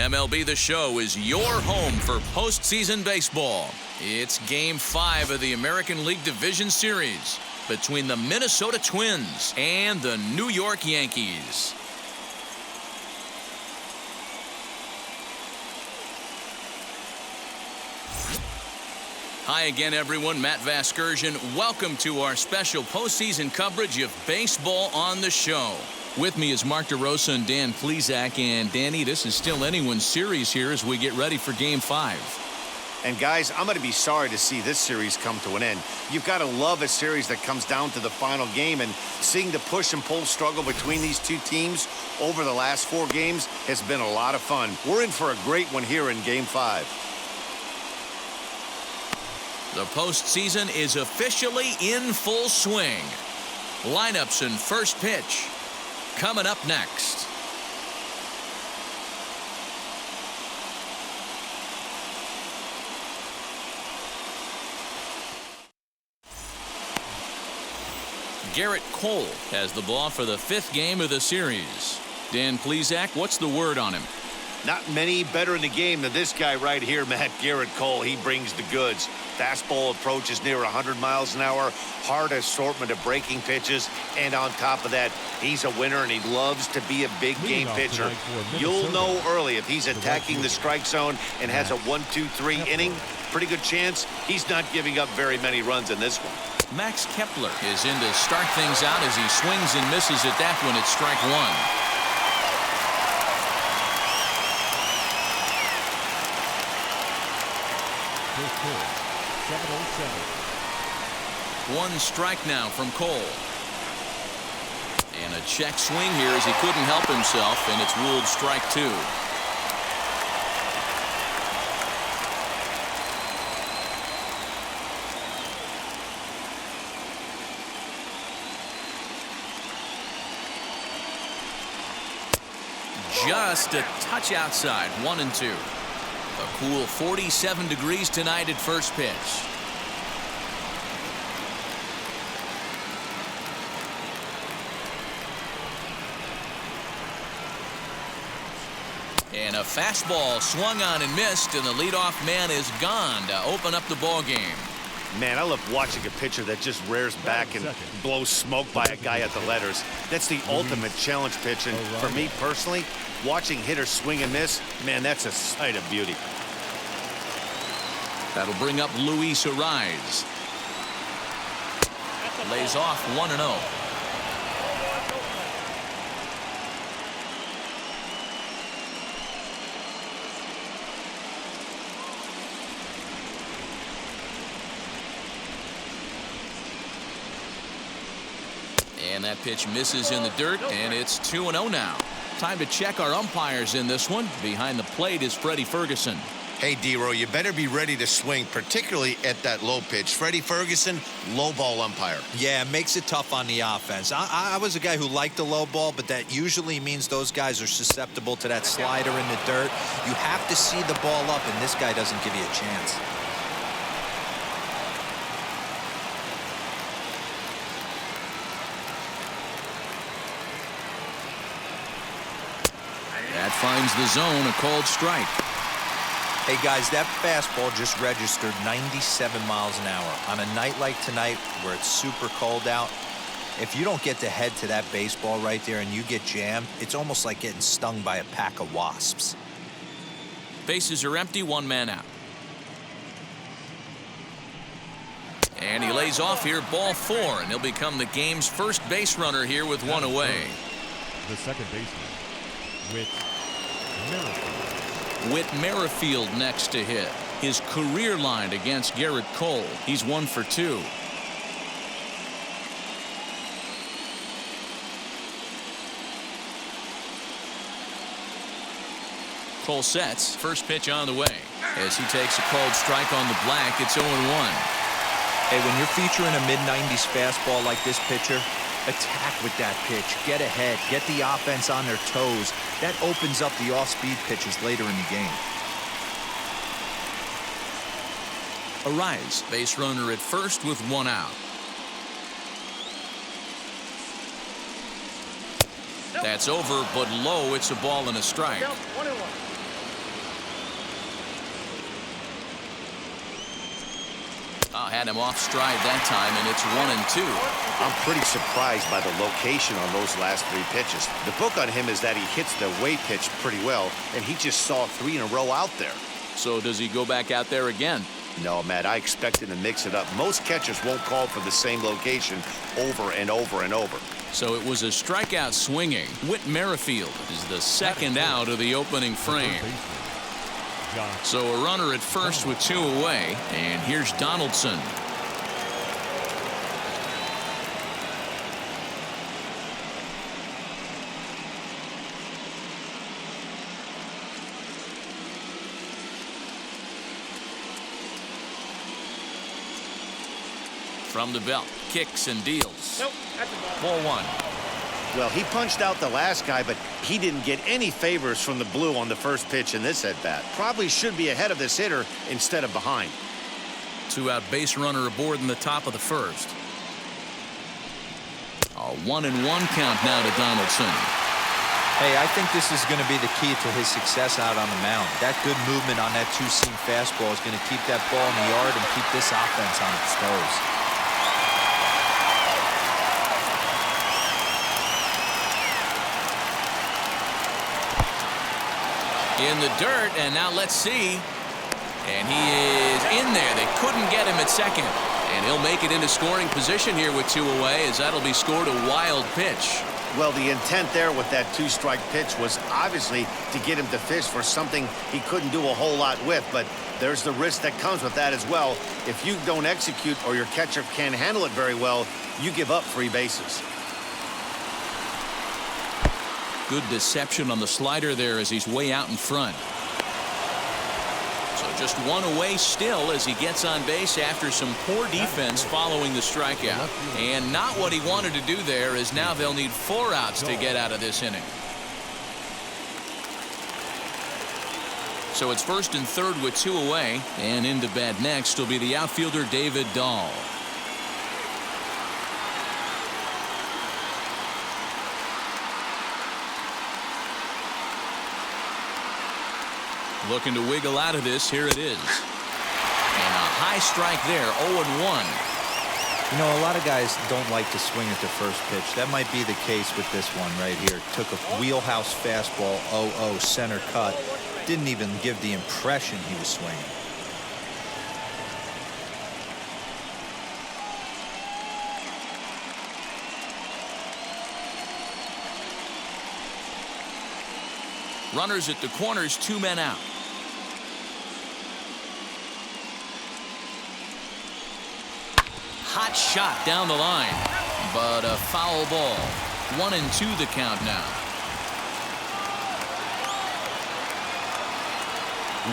MLB The Show is your home for postseason baseball. It's Game 5 of the American League Division Series between the Minnesota Twins and the New York Yankees. Hi again, everyone. Matt Vasgersian. Welcome to our special postseason coverage of Baseball on the Show. With me is Mark DeRosa and Dan Plesac. And Danny, this is still anyone's series here as we get ready for Game 5. And guys, I'm going to be sorry to see this series come to an end. You've got to love a series that comes down to the final game, and seeing the push and pull struggle between these two teams over the last 4 games has been a lot of fun. We're in for a great one here in Game 5. The postseason is officially in full swing. Lineups and first pitch coming up next. Garrett Cole has the ball for the 5th game of the series. Dan Plesac, what's the word on him? Not many better in the game than this guy right here, Matt. Garrett Cole. He brings the goods. Fastball approach is near 100 miles an hour. Hard assortment of breaking pitches. And on top of that, he's a winner, and he loves to be a big game pitcher. You'll know early if he's attacking the strike zone and has a 1-2-3 inning. Pretty good chance he's not giving up very many runs in this one. Max Kepler is in to start things out as he swings and misses at that one at strike 1. One strike now from Cole. And a check swing here as he couldn't help himself, and it's ruled strike 2. Just a touch outside, 1-2. A cool 47 degrees tonight at first pitch. And a fastball swung on and missed, and the leadoff man is gone to open up the ball game. Man, I love watching a pitcher that just rears back and blows smoke by a guy at the letters. That's the ultimate challenge pitch, and for me personally, watching hitters swing and miss, man, that's a sight of beauty. That'll bring up Luis Ariz. Lays off 1-0. And that pitch misses in the dirt, and it's 2-0 now. Time to check our umpires in this one. Behind the plate is Freddie Ferguson. Hey, D-Row, you better be ready to swing, particularly at that low pitch. Freddie Ferguson, low ball umpire. Yeah, it makes it tough on the offense. I was a guy who liked the low ball, but that usually means those guys are susceptible to that slider in the dirt. You have to see the ball up, and this guy doesn't give you a chance. That finds the zone, a called strike. Hey guys, that fastball just registered 97 miles an hour. On a night like tonight where it's super cold out, if you don't get to head to that baseball right there and you get jammed, it's almost like getting stung by a pack of wasps. Bases are empty, 1 man out. And he lays off here, ball 4, and he'll become the game's first base runner here with 1 away. The second baseman, Whit Merrifield next to hit. His career line against Garrett Cole. He's 1 for 2. Cole sets. First pitch on the way. As he takes a called strike on the black, it's 0-1. Hey, when you're featuring a mid-90s fastball like this pitcher, attack with that pitch. Get ahead. Get the offense on their toes. That opens up the off-speed pitches later in the game. Ariz, base runner at first with 1 out. That's over, but low. It's a ball and a strike. had him off stride that time, and it's 1-2. I'm pretty surprised by the location on those last 3 pitches. The book on him is that he hits the way pitch pretty well, and he just saw 3 in a row out there. So does he go back out there again? No, Matt, I expect him to mix it up. Most catchers won't call for the same location over and over and over. So it was a strikeout swinging. Whit Merrifield is the second out of the opening frame. So a runner at first with 2 away, and here's Donaldson. From the belt, kicks and deals. Nope, that's a ball. Ball 1. Well, he punched out the last guy, but he didn't get any favors from the blue on the first pitch in this at-bat. Probably should be ahead of this hitter instead of behind. 2-out base runner aboard in the top of the first. A 1-1 count now to Donaldson. Hey, I think this is going to be the key to his success out on the mound. That good movement on that 2-seam fastball is going to keep that ball in the yard and keep this offense on its toes. In the dirt, and now let's see. And he is in there. They couldn't get him at second. And he'll make it into scoring position here with 2 away, as that'll be scored a wild pitch. Well, the intent there with that 2-strike pitch was obviously to get him to fish for something he couldn't do a whole lot with, but there's the risk that comes with that as well. If you don't execute or your catcher can't handle it very well, you give up 3 bases. Good deception on the slider there as he's way out in front. So just 1 away still as he gets on base after some poor defense following the strikeout. And not what he wanted to do there, as now they'll need 4 outs to get out of this inning. So it's first and third with 2 away, and into bat next will be the outfielder David Dahl. Looking to wiggle out of this. Here it is. And a high strike there, 0-1. You know, a lot of guys don't like to swing at the first pitch. That might be the case with this one right here. Took a wheelhouse fastball, 0-0, center cut. Didn't even give the impression he was swinging. Runners at the corners, 2 men out. Hot shot down the line, but a foul ball. 1-2 the count now.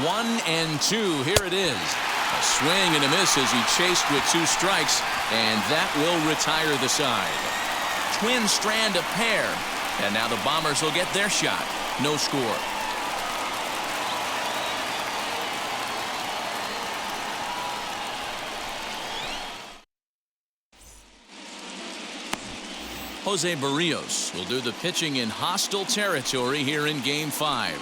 1-2. Here it is. A swing and a miss as he chased with 2 strikes, and that will retire the side. Twin strand a pair, and now the Bombers will get their shot. No score. Jose Barrios will do the pitching in hostile territory here in Game 5.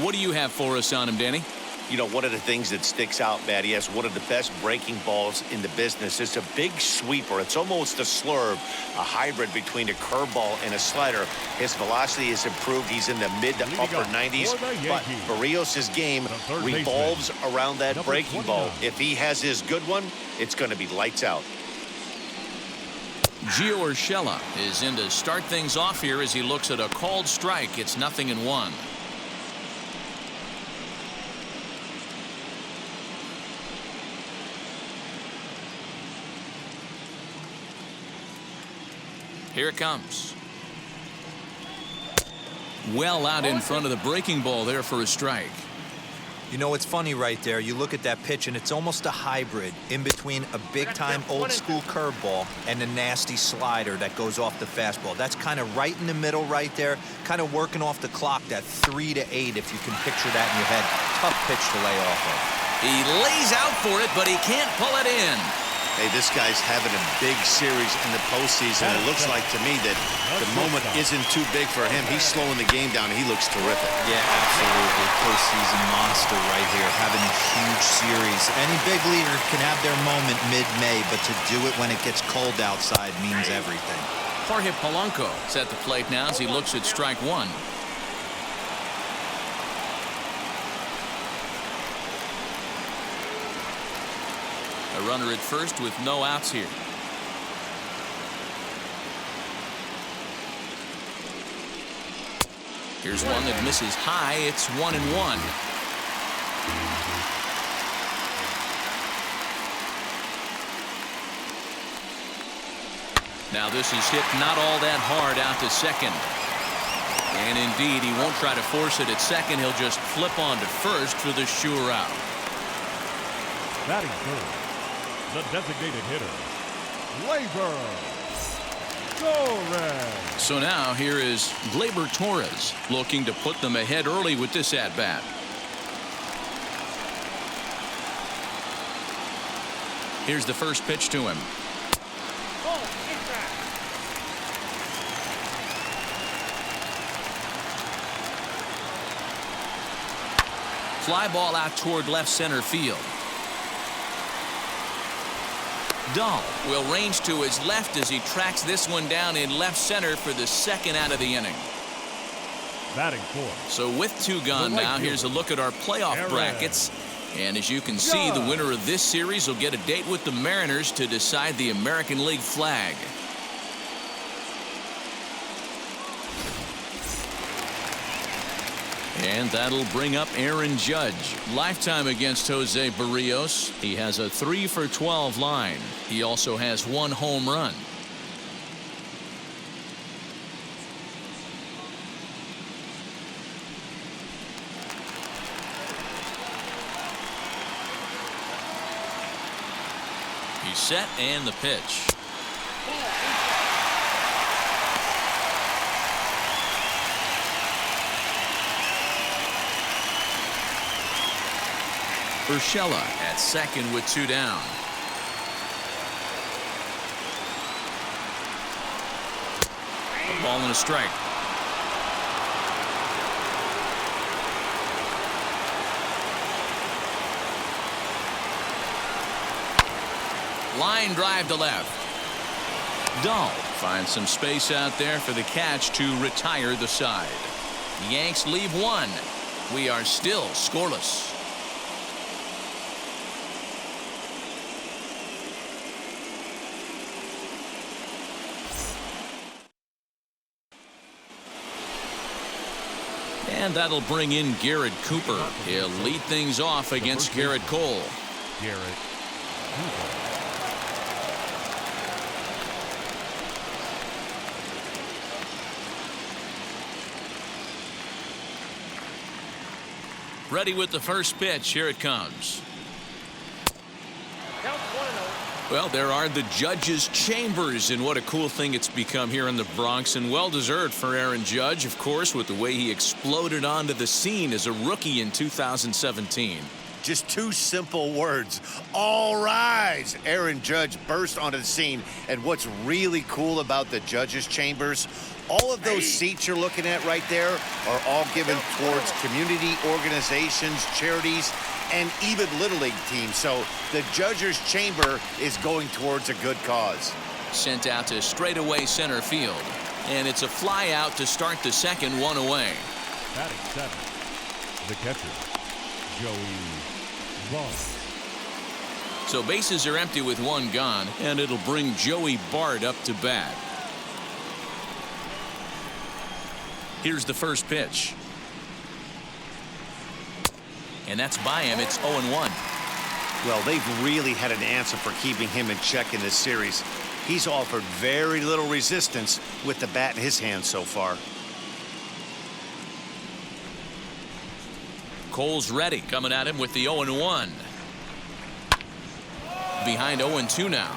What do you have for us on him, Danny? You know, one of the things that sticks out, Matt, he has one of the best breaking balls in the business. It's a big sweeper. It's almost a slurve, a hybrid between a curveball and a slider. His velocity has improved. He's in the mid to upper 90s. But Barrios' game revolves around that breaking ball. If he has his good one, it's going to be lights out. Gio Urshela is in to start things off here as he looks at a called strike. It's 0-1. Here it comes. Well out in front of the breaking ball there for a strike. You know, it's funny right there. You look at that pitch, and it's almost a hybrid in between a big-time old-school curveball and a nasty slider that goes off the fastball. That's kind of right in the middle right there, kind of working off the clock, that 3 to 8, if you can picture that in your head. Tough pitch to lay off of. He lays out for it, but he can't pull it in. Hey, this guy's having a big series in the postseason. It looks like to me that the moment isn't too big for him. He's slowing the game down. He looks terrific. Yeah, absolutely. Postseason monster right here, having a huge series. Any big leaguer can have their moment mid-May, but to do it when it gets cold outside means everything. Jorge Polanco is at the plate now as he looks at strike one. A runner at first with no outs here. Here's one that misses high. It's 1-1. Now this is hit not all that hard out to second. And indeed, he won't try to force it at second. He'll just flip on to first for the sure out. Batting third, the designated hitter, Glaber Torres. So now here is Glaber Torres looking to put them ahead early with this at-bat. Here's the first pitch to him. Fly ball out toward left center field. Dahl will range to his left as he tracks this one down in left center for the second out of the inning. Batting fourth. So with two gone now, here's a look at our playoff brackets. And as you can see, the winner of this series will get a date with the Mariners to decide the American League flag. And that'll bring up Aaron Judge. Lifetime against Jose Barrios. He has a 3-for-12 line. He also has one home run. He's set and the pitch. Urshela at second with two down. A ball and a strike. Line drive to left. Dahl finds some space out there for the catch to retire the side. The Yanks leave one. We are still scoreless. And that'll bring in Garrett Cooper. He'll lead things off against Garrett Cole. Garrett Cooper. Ready with the first pitch. Here it comes. Well, there are the judges' chambers, and what a cool thing it's become here in the Bronx, and well-deserved for Aaron Judge, of course, with the way he exploded onto the scene as a rookie in 2017. Just two simple words. All rise. Aaron Judge burst onto the scene, and what's really cool about the judges' chambers, all of those seats you're looking at right there are all given towards community organizations, charities, and even Little League teams. So the judges' chamber is going towards a good cause. Sent out to straightaway center field. And it's a fly out to start the second, one away. Batting seventh, the catcher, Joey Bart. So bases are empty with one gone, and it'll bring Joey Bart up to bat. Here's the first pitch. And that's by him. It's 0-1. Well, they've really had an answer for keeping him in check in this series. He's offered very little resistance with the bat in his hand so far. Cole's ready, coming at him with the 0-1. Behind 0-2 now.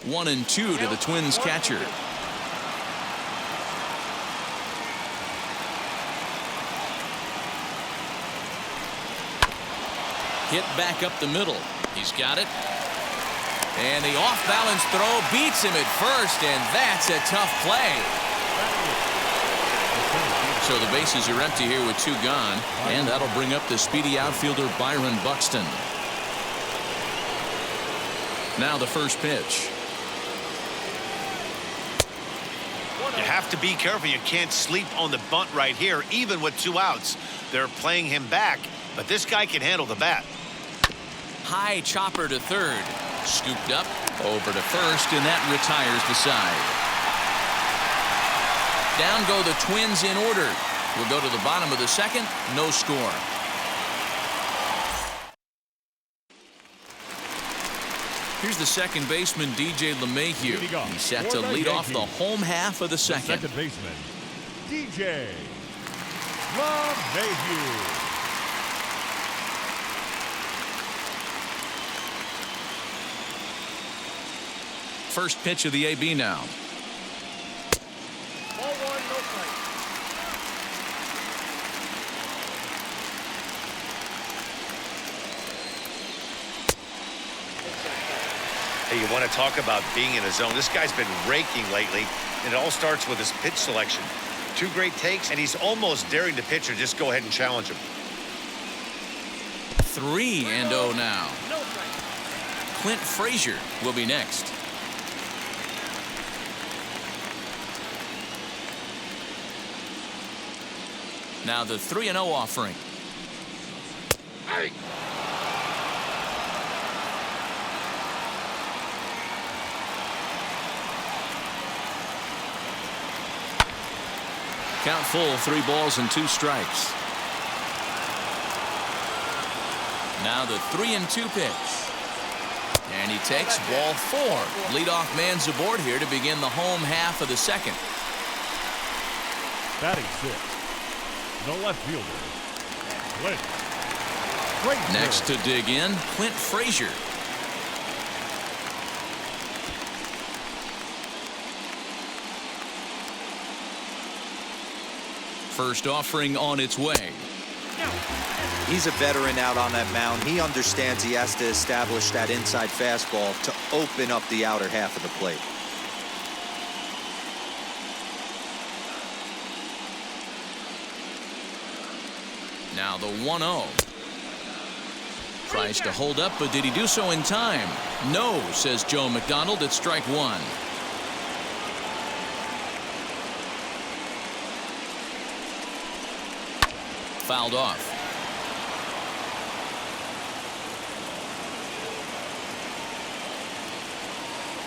One and two to the Twins catcher. Hit back up the middle. He's got it. And the off-balance throw beats him at first, and that's a tough play. So the bases are empty here with 2 gone, and that'll bring up the speedy outfielder Byron Buxton. Now the first pitch. You have to be careful. You can't sleep on the bunt right here, even with 2 outs. They're playing him back, but this guy can handle the bat. High chopper to third. Scooped up over to first, and that retires the side. Down go the Twins in order. We'll go to the bottom of the second. No score. Here's the second baseman, DJ LeMahieu. He's set to lead off the home half of the second. Second baseman, DJ LeMahieu. First pitch of the AB now. Ball 1, no strike. Hey, you want to talk about being in a zone? This guy's been raking lately, and it all starts with his pitch selection. 2 great takes, and he's almost daring the pitcher just go ahead and challenge him. 3-0 now. Clint Frazier will be next. Now the 3-0 offering. Hey. Count full, 3 balls and 2 strikes. Now the 3-2 pitch. And he takes ball 4. Leadoff man's aboard here to begin the home half of the second. Batting 6. The left fielder, Clint Frazier. Next to dig in, Clint Frazier. First offering on its way. He's a veteran out on that mound. He understands he has to establish that inside fastball to open up the outer half of the plate. Now the 1-0. Tries to hold up, but did he do so in time? No, says Joe McDonald. It's strike 1. Fouled off.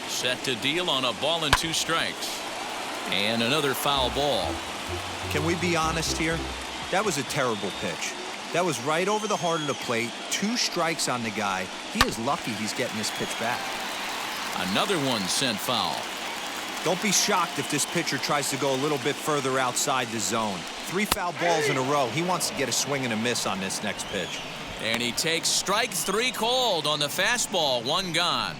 Set to deal on a ball and 2 strikes. And another foul ball. Can we be honest here? That was a terrible pitch. That was right over the heart of the plate. 2 strikes on the guy. He is lucky he's getting this pitch back. Another one sent foul. Don't be shocked if this pitcher tries to go a little bit further outside the zone. 3 foul balls in a row. He wants to get a swing and a miss on this next pitch. And he takes strike 3 called on the fastball. 1 gone.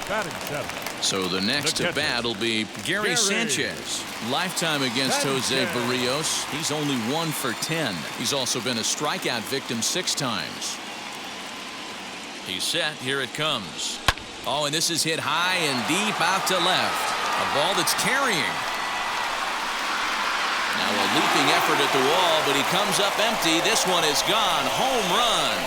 Batting 7. So the next to bat will be Gary Sanchez. Lifetime against Jose Barrios. He's only 1 for 10. He's also been a strikeout victim 6 times. He's set. Here it comes. Oh, and this is hit high and deep out to left. A ball that's carrying. Now a leaping effort at the wall, but he comes up empty. This one is gone. Home run.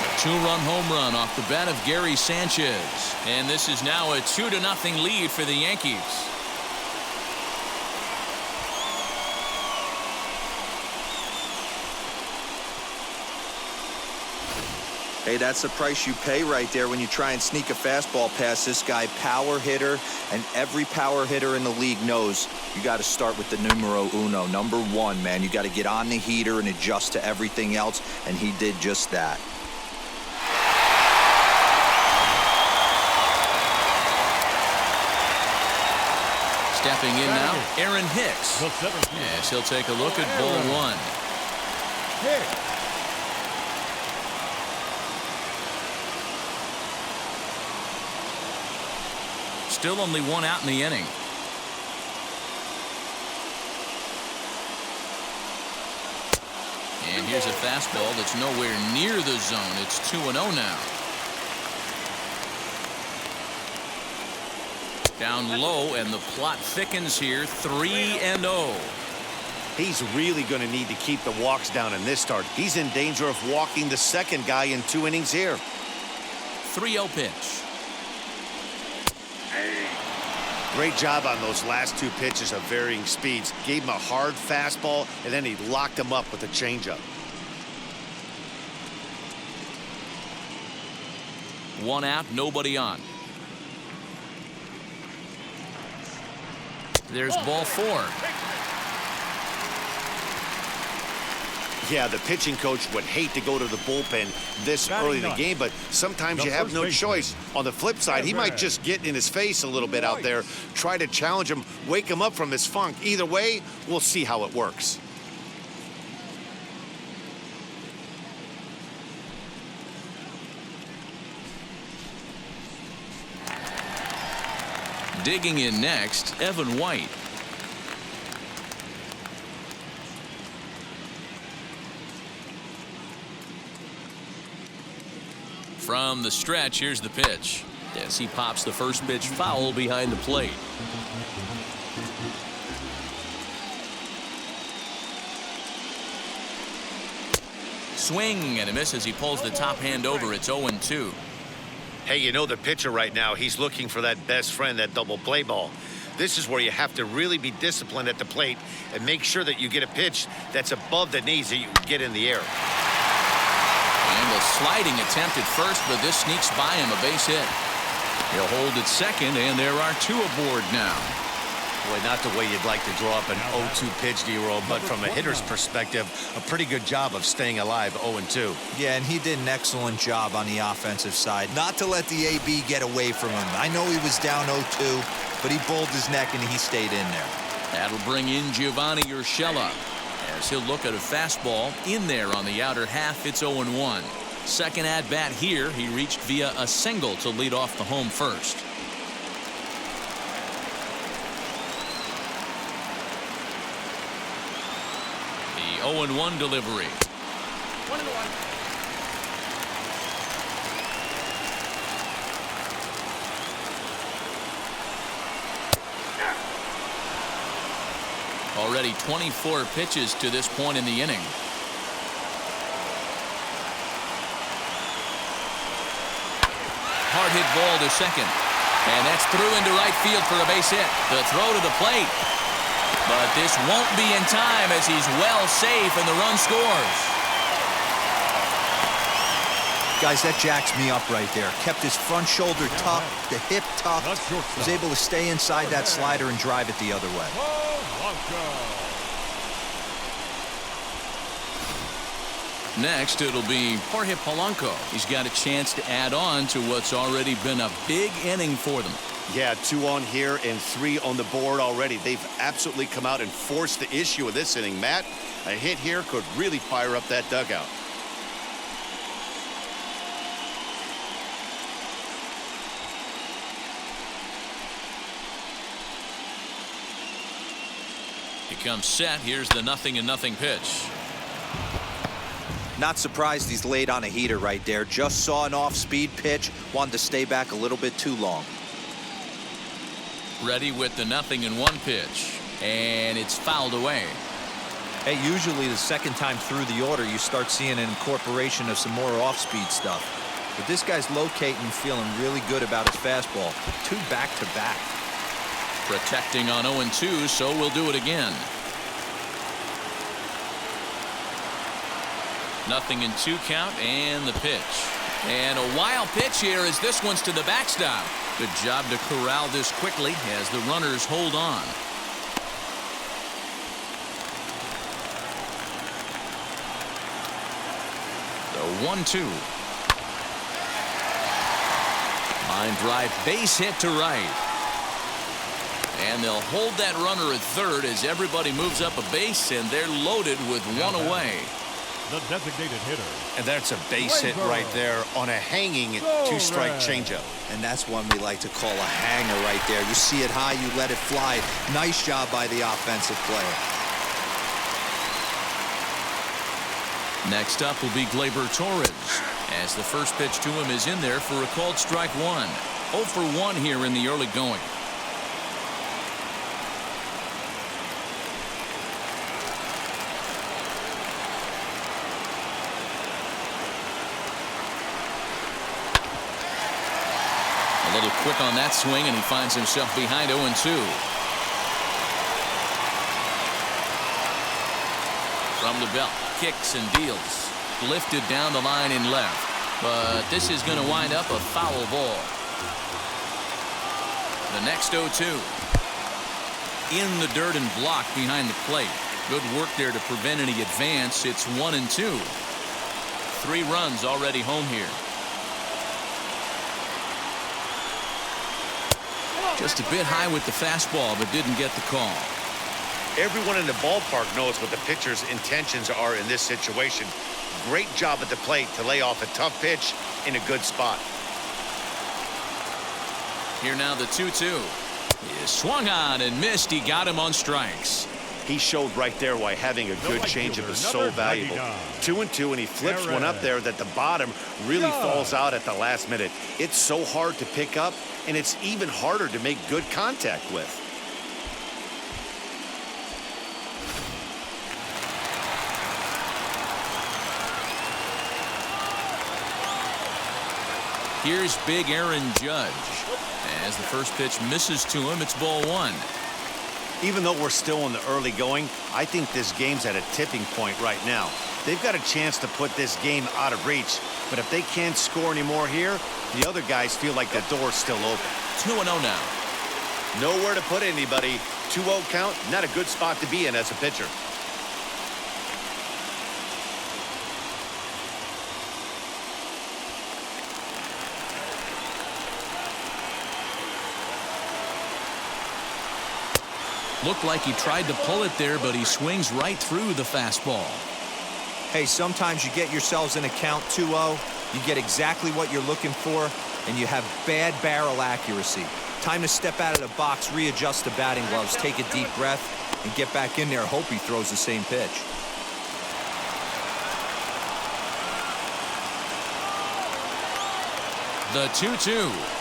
A 2-run home run off the bat of Gary Sanchez. And this is now a 2-0 lead for the Yankees. Hey, that's the price you pay right there when you try and sneak a fastball past this guy. Power hitter, and every power hitter in the league knows you got to start with the numero uno, number 1, man. You got to get on the heater and adjust to everything else, and he did just that. Stepping in now, Aaron Hicks. Yes, he'll take a look at ball 1. Hicks. Still only 1 out in the inning. And here's a fastball that's nowhere near the zone. It's 2-0 now. Down low, and the plot thickens here. 3-0. He's really going to need to keep the walks down in this start. He's in danger of walking the second guy in 2 innings here. 3-0 pitch. Great job on those last 2 pitches of varying speeds. Gave him a hard fastball, and then he locked him up with a changeup. 1 out, nobody on. There's ball 4. Yeah, the pitching coach would hate to go to the bullpen this early in the game, but sometimes you have no choice. On the flip side, he might just get in his face a little bit out there, try to challenge him, wake him up from his funk. Either way, we'll see how it works. Digging in next, Evan White. From the stretch, here's the pitch. As he pops the first pitch foul behind the plate. Swing and a miss as he pulls the top hand over. It's 0-2. Hey, you know the pitcher right now, he's looking for that best friend, that double play ball. This is where you have to really be disciplined at the plate and make sure that you get a pitch that's above the knees that you get in the air. And a sliding attempt at first, but this sneaks by him, a base hit. He'll hold at second, and there are 2 aboard now. Boy, not the way you'd like to draw up an 0-2 pitch, D-roll, but from a hitter's perspective, a pretty good job of staying alive, 0-2. Yeah, and he did an excellent job on the offensive side. Not to let the AB get away from him. I know he was down 0-2, but he bowled his neck and he stayed in there. That'll bring in Giovanni Urshela. As he'll look at a fastball in there on the outer half. It's 0-1. Second at bat here. He reached via a single to lead off the home first. The 0-1 delivery. 1-1. Already 24 pitches to this point in the inning. Hard hit ball to second. And that's through into right field for a base hit. The throw to the plate. But this won't be in time as he's well safe and the run scores. Guys, that jacks me up right there. Kept his front shoulder tucked, the hip tucked. Was able to stay inside that slider and drive it the other way. Next, it'll be Jorge Polanco. He's got a chance to add on to what's already been a big inning for them. Yeah, 2 on here and 3 on the board already. They've absolutely come out and forced the issue of this inning. Matt, a hit here could really fire up that dugout. He comes set. Here's the 0-0 pitch. Not surprised he's laid on a heater right there. Just saw an off-speed pitch. Wanted to stay back a little bit too long. Ready with the 0-1 pitch. And it's fouled away. Hey, usually the second time through the order, you start seeing an incorporation of some more off-speed stuff. But this guy's locating and feeling really good about his fastball. 2 back-to-back. Protecting on 0-2, so we'll do it again. 0-2 count and the pitch. And a wild pitch here as this one's to the backstop. Good job to corral this quickly as the runners hold on. The 1-2. Line drive, base hit to right. And they'll hold that runner at third as everybody moves up a base, and they're loaded with 1 away. The designated hitter. And that's a base hit right there on a hanging 2-strike changeup. And that's one we like to call a hanger right there. You see it high, you let it fly. Nice job by the offensive player. Next up will be Glaber Torres, as the first pitch to him is in there for a called strike one. 0 for 1 here in the early going. A little quick on that swing, and he finds himself behind 0-2. From the belt, kicks and deals. Lifted down the line in left. But this is going to wind up a foul ball. The next 0-2. In the dirt and blocked behind the plate. Good work there to prevent any advance. It's 1-2. 3 runs already home here. Just a bit high with the fastball, but didn't get the call. Everyone in the ballpark knows what the pitcher's intentions are in this situation. Great job at the plate to lay off a tough pitch in a good spot. Here now the 2-2. He is swung on and missed. He got him on strikes. He showed right there why having a good changeup is so valuable. 2-2, and he flips one up there that the bottom really falls out at the last minute. It's so hard to pick up, and it's even harder to make good contact with. Here's big Aaron Judge. As the first pitch misses to him, it's ball 1. Even though we're still in the early going, I think this game's at a tipping point right now. They've got a chance to put this game out of reach, but if they can't score anymore here, the other guys feel like the door's still open. 2-0 now. Nowhere to put anybody. 2-0 count, not a good spot to be in as a pitcher. Looked like he tried to pull it there, but he swings right through the fastball. Hey, sometimes you get yourselves in a count 2-0. You get exactly what you're looking for, and you have bad barrel accuracy. Time to step out of the box, readjust the batting gloves, take a deep breath, and get back in there. Hope he throws the same pitch. The 2-2.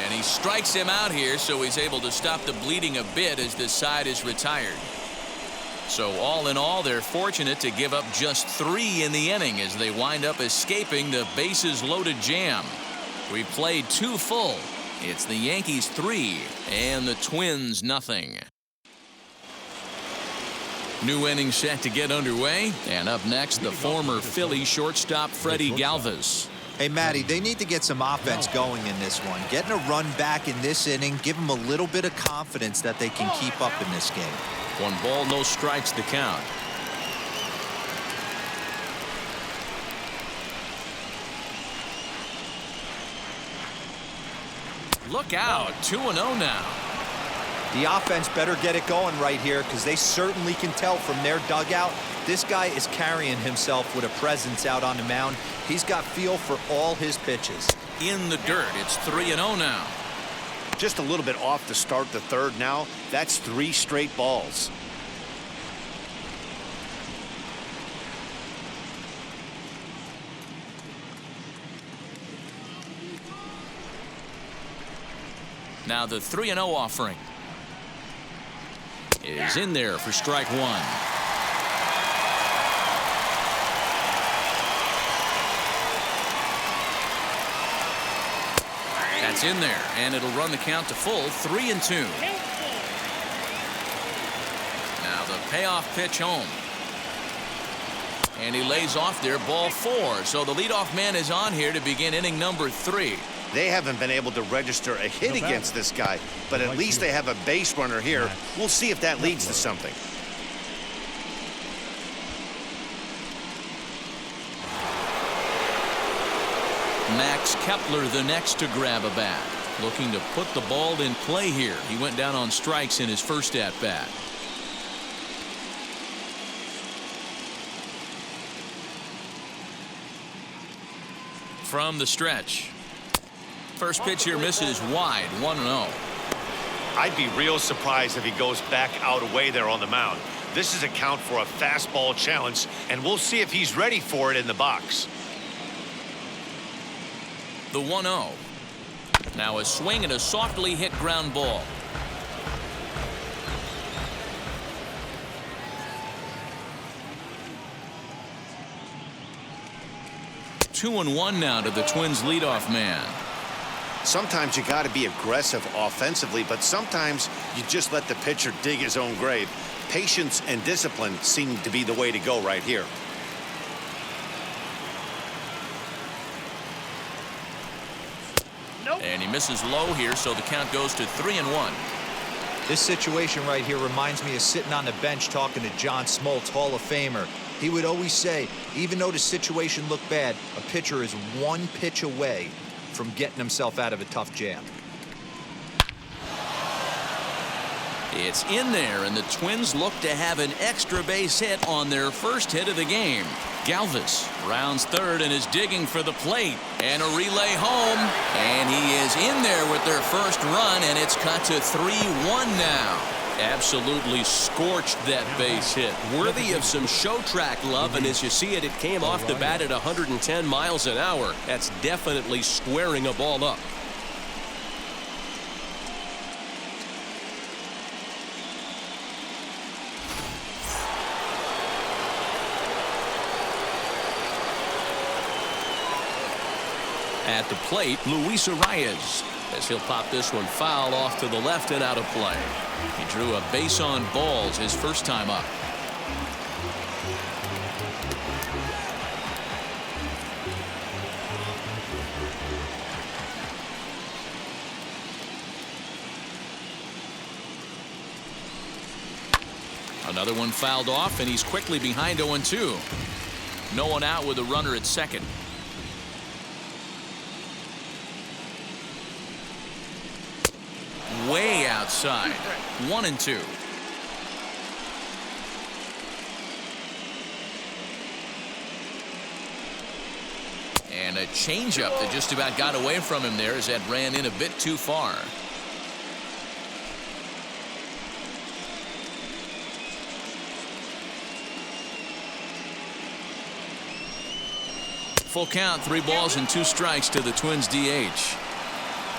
And he strikes him out here, so he's able to stop the bleeding a bit as this side is retired. So all in all, they're fortunate to give up just 3 in the inning as they wind up escaping the bases-loaded jam. We played 2 full. It's the Yankees 3 and the Twins nothing. New inning set to get underway. And up next, the former Philly shortstop Freddy Galvez. Hey, Matty, they need to get some offense going in this one. Getting a run back in this inning, give them a little bit of confidence that they can keep up in this game. 1 ball, no strikes the count. Look out, 2-0 now. The offense better get it going right here because they certainly can tell from their dugout this guy is carrying himself with a presence out on the mound. He's got feel for all his pitches. In the dirt, it's 3-0 now. Just a little bit off to start the third now. That's 3 straight balls. Now the 3-0 offering is in there for strike 1. That's in there, and it'll run the count to full, 3-2. Now the payoff pitch home. And he lays off there, ball 4. So the leadoff man is on here to begin inning number 3. They haven't been able to register a hit against this guy, but at least they have a base runner here. We'll see if that leads to something. Max Kepler the next to grab a bat, looking to put the ball in play here. He went down on strikes in his first at bat. From the stretch, first pitch here misses wide, 1-0. I'd be real surprised if he goes back out away there on the mound. This is a count for a fastball challenge, and we'll see if he's ready for it in the box. The 1-0. Now a swing and a softly hit ground ball. Two and one now to the Twins leadoff man. Sometimes you got to be aggressive offensively, but sometimes you just let the pitcher dig his own grave. Patience and discipline seem to be the way to go right here. And he misses low here, so the count goes to 3-1. This situation right here reminds me of sitting on the bench talking to John Smoltz, Hall of Famer. He would always say, even though the situation looked bad, a pitcher is one pitch away from getting himself out of a tough jam. It's in there, and the Twins look to have an extra base hit on their first hit of the game. Galvez rounds third and is digging for the plate. And a relay home. And he is in there with their first run, and it's cut to 3-1 now. Absolutely scorched that base hit. Worthy of some show track love, and as you see it, it came off the bat at 110 miles an hour. That's definitely squaring a ball up. At the plate, Luis Arias, as he'll pop this one foul off to the left and out of play. He drew a base on balls his first time up. Another one fouled off, and he's quickly behind 0-2. No one out with a runner at second. Way outside. 1-2. And a changeup that just about got away from him there as that ran in a bit too far. Full count, 3 balls and 2 strikes to the Twins DH.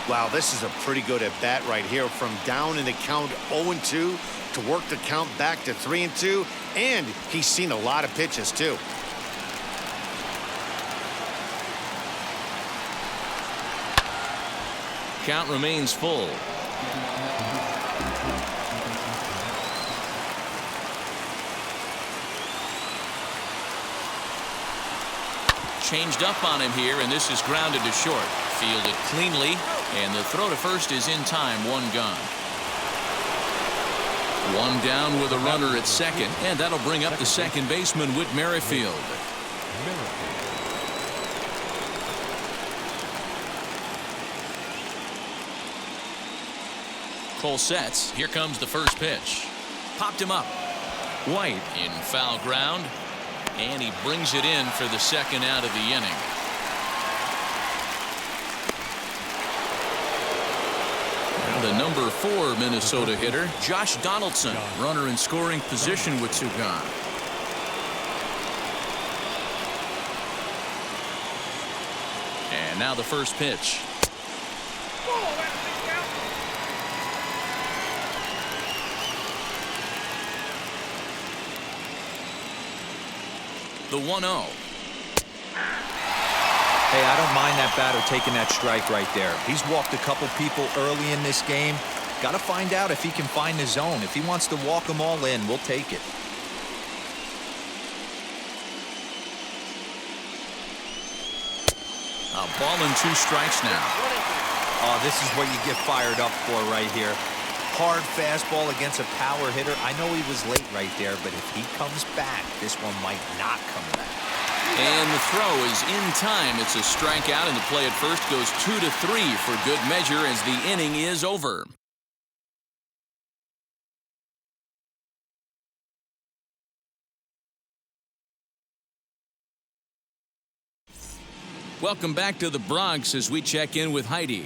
Wow, this is a pretty good at bat right here. From down in the count 0-2 to work the count back to 3-2, and he's seen a lot of pitches too. Count remains full. Changed up on him here, and this is grounded to short. Fielded cleanly, and the throw to first is in time. 1 gone. 1 down with a runner at second, and that'll bring up the second baseman, Whit Merrifield. Cole sets. Here comes the first pitch. Popped him up. White in foul ground, and he brings it in for the second out of the inning. The number 4 Minnesota hitter, Josh Donaldson, runner in scoring position with 2 gone. And now the first pitch. The 1-0. Hey, I don't mind that batter taking that strike right there. He's walked a couple people early in this game. Got to find out if he can find the zone. If he wants to walk them all in, we'll take it. A ball and 2 strikes now. Oh, this is what you get fired up for right here. Hard fastball against a power hitter. I know he was late right there, but if he comes back, this one might not come back. And the throw is in time. It's a strikeout, and the play at first goes 2-3 for good measure as the inning is over. Welcome back to the Bronx as we check in with Heidi.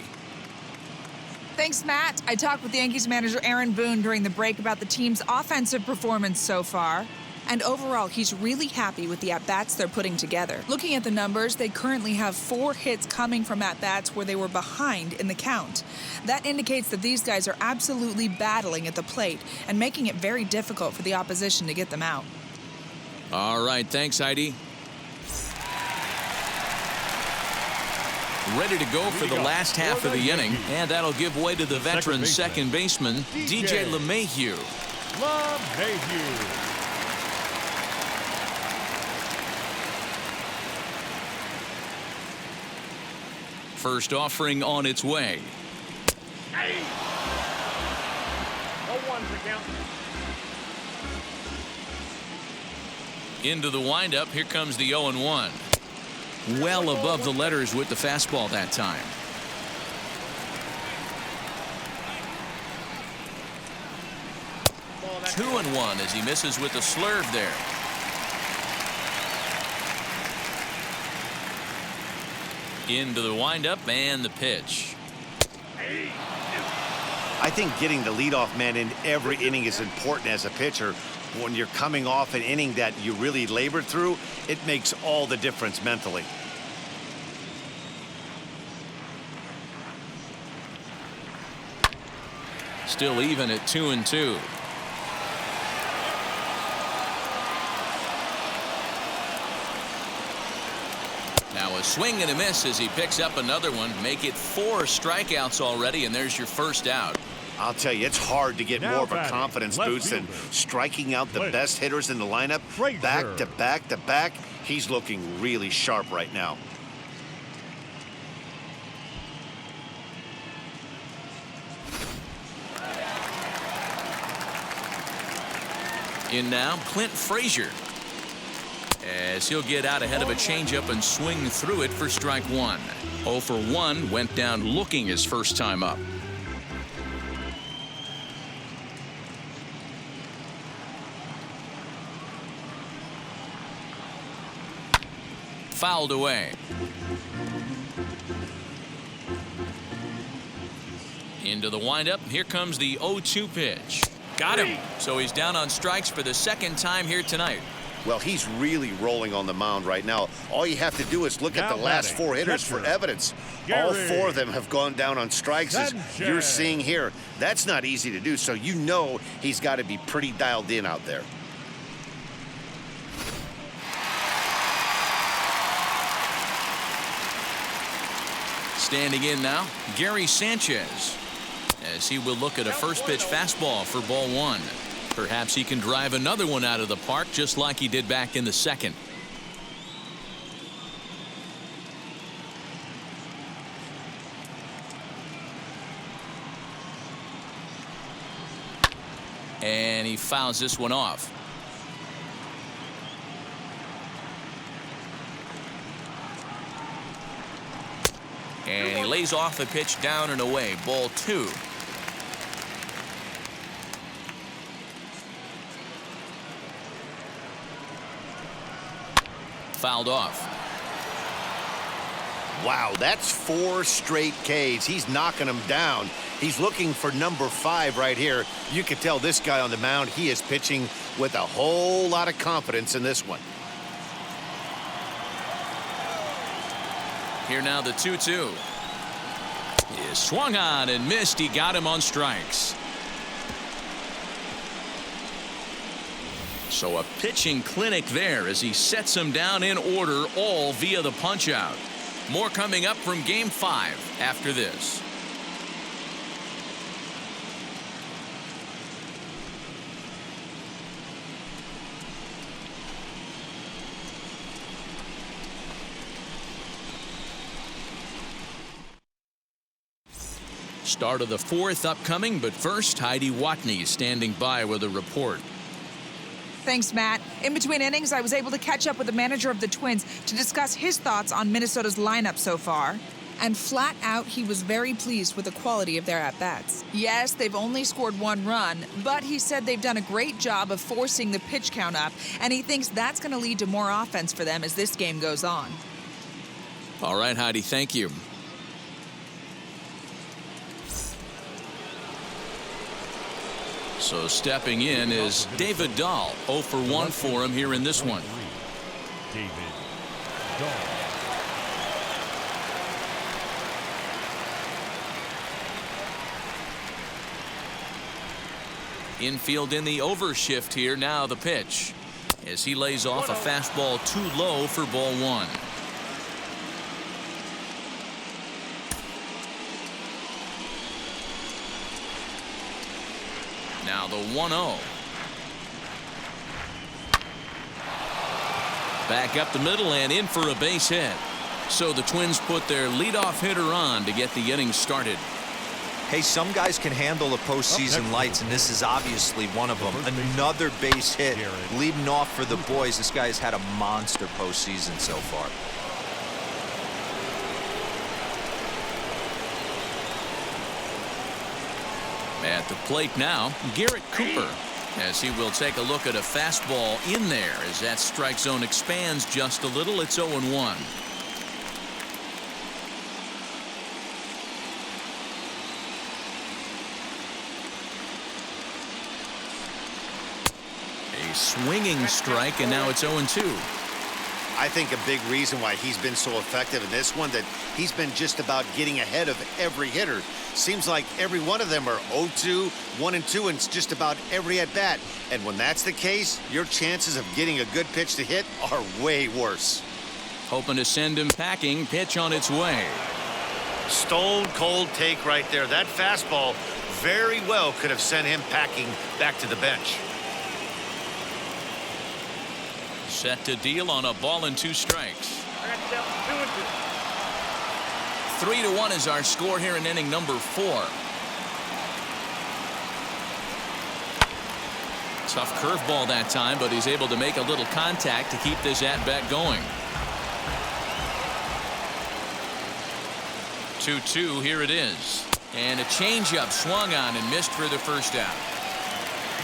Thanks, Matt. I talked with Yankees manager Aaron Boone during the break about the team's offensive performance so far. And overall, he's really happy with the at-bats they're putting together. Looking at the numbers, they currently have 4 hits coming from at-bats where they were behind in the count. That indicates that these guys are absolutely battling at the plate and making it very difficult for the opposition to get them out. All right, thanks, Heidi. Ready to go for the last half of the inning, and that'll give way to the veteran second baseman, DJ LeMahieu. First offering on its way. Hey. 0-1 for count. Into the windup. Here comes the 0-1. Well above the letters with the fastball that time. Two and one as he misses with the slurve there. Into the windup and the pitch. I think getting the leadoff man in every inning is important as a pitcher. When you're coming off an inning that you really labored through, it makes all the difference mentally. Still even at 2-2. Now a swing and a miss as he picks up another one. Make it 4 strikeouts already, and there's your first out. I'll tell you, it's hard to get more of a confidence boost than striking out the best hitters in the lineup back to back to back. He's looking really sharp right now. In now, Clint Frazier, as he'll get out ahead of a changeup and swing through it for strike 1. 0 for 1, went down looking his first time up. Fouled away. Into the windup. Here comes the 0-2 pitch. Got him. So he's down on strikes for the second time here tonight. Well, he's really rolling on the mound right now. All you have to do is look at the last 4 hitters for evidence. All 4 of them have gone down on strikes, as you're seeing here. That's not easy to do, so you know he's got to be pretty dialed in out there. Standing in now, Gary Sanchez, as he will look at a first pitch fastball for ball 1. Perhaps he can drive another one out of the park just like he did back in the second. And he fouls this one off. And he lays off the pitch down and away. Ball 2. Fouled off. Wow, that's 4 straight Ks. He's knocking them down. He's looking for number 5 right here. You can tell this guy on the mound, he is pitching with a whole lot of confidence in this one. Here now the 2-2. He is swung on and missed. He got him on strikes. So a pitching clinic there as he sets him down in order, all via the punch-out. More coming up from Game 5 after this. Start of the 4th upcoming, but first, Heidi Watney standing by with a report. Thanks, Matt. In between innings, I was able to catch up with the manager of the Twins to discuss his thoughts on Minnesota's lineup so far. And flat out, he was very pleased with the quality of their at-bats. Yes, they've only scored 1 run, but he said they've done a great job of forcing the pitch count up, and he thinks that's going to lead to more offense for them as this game goes on. All right, Heidi, thank you. So stepping in is David Dahl. 0 for 1 for him here in this one. David Dahl. Infield in the overshift here. Now the pitch as he lays off a fastball too low for ball 1. Now the 1-0. Back up the middle and in for a base hit. So the Twins put their leadoff hitter on to get the inning started. Hey, some guys can handle the postseason lights, and this is obviously one of them. Another base hit leading off for the boys. This guy has had a monster postseason so far. At the plate now, Garrett Cooper, as he will take a look at a fastball in there as that strike zone expands just a little. It's 0-1. A swinging strike, and now it's 0-2. I think a big reason why he's been so effective in this one, that he's been just about getting ahead of every hitter. Seems like every one of them are 0-2, 1-2, and it's just about every at bat. And when that's the case, your chances of getting a good pitch to hit are way worse. Hoping to send him packing. Pitch on its way. Stone cold take right there. That fastball very well could have sent him packing back to the bench. Set to deal on a ball and 2 strikes. 3-1 is our score here in inning number 4. Tough curveball that time, but he's able to make a little contact to keep this at-bat going. 2-2, here it is. And a changeup swung on and missed for the first out.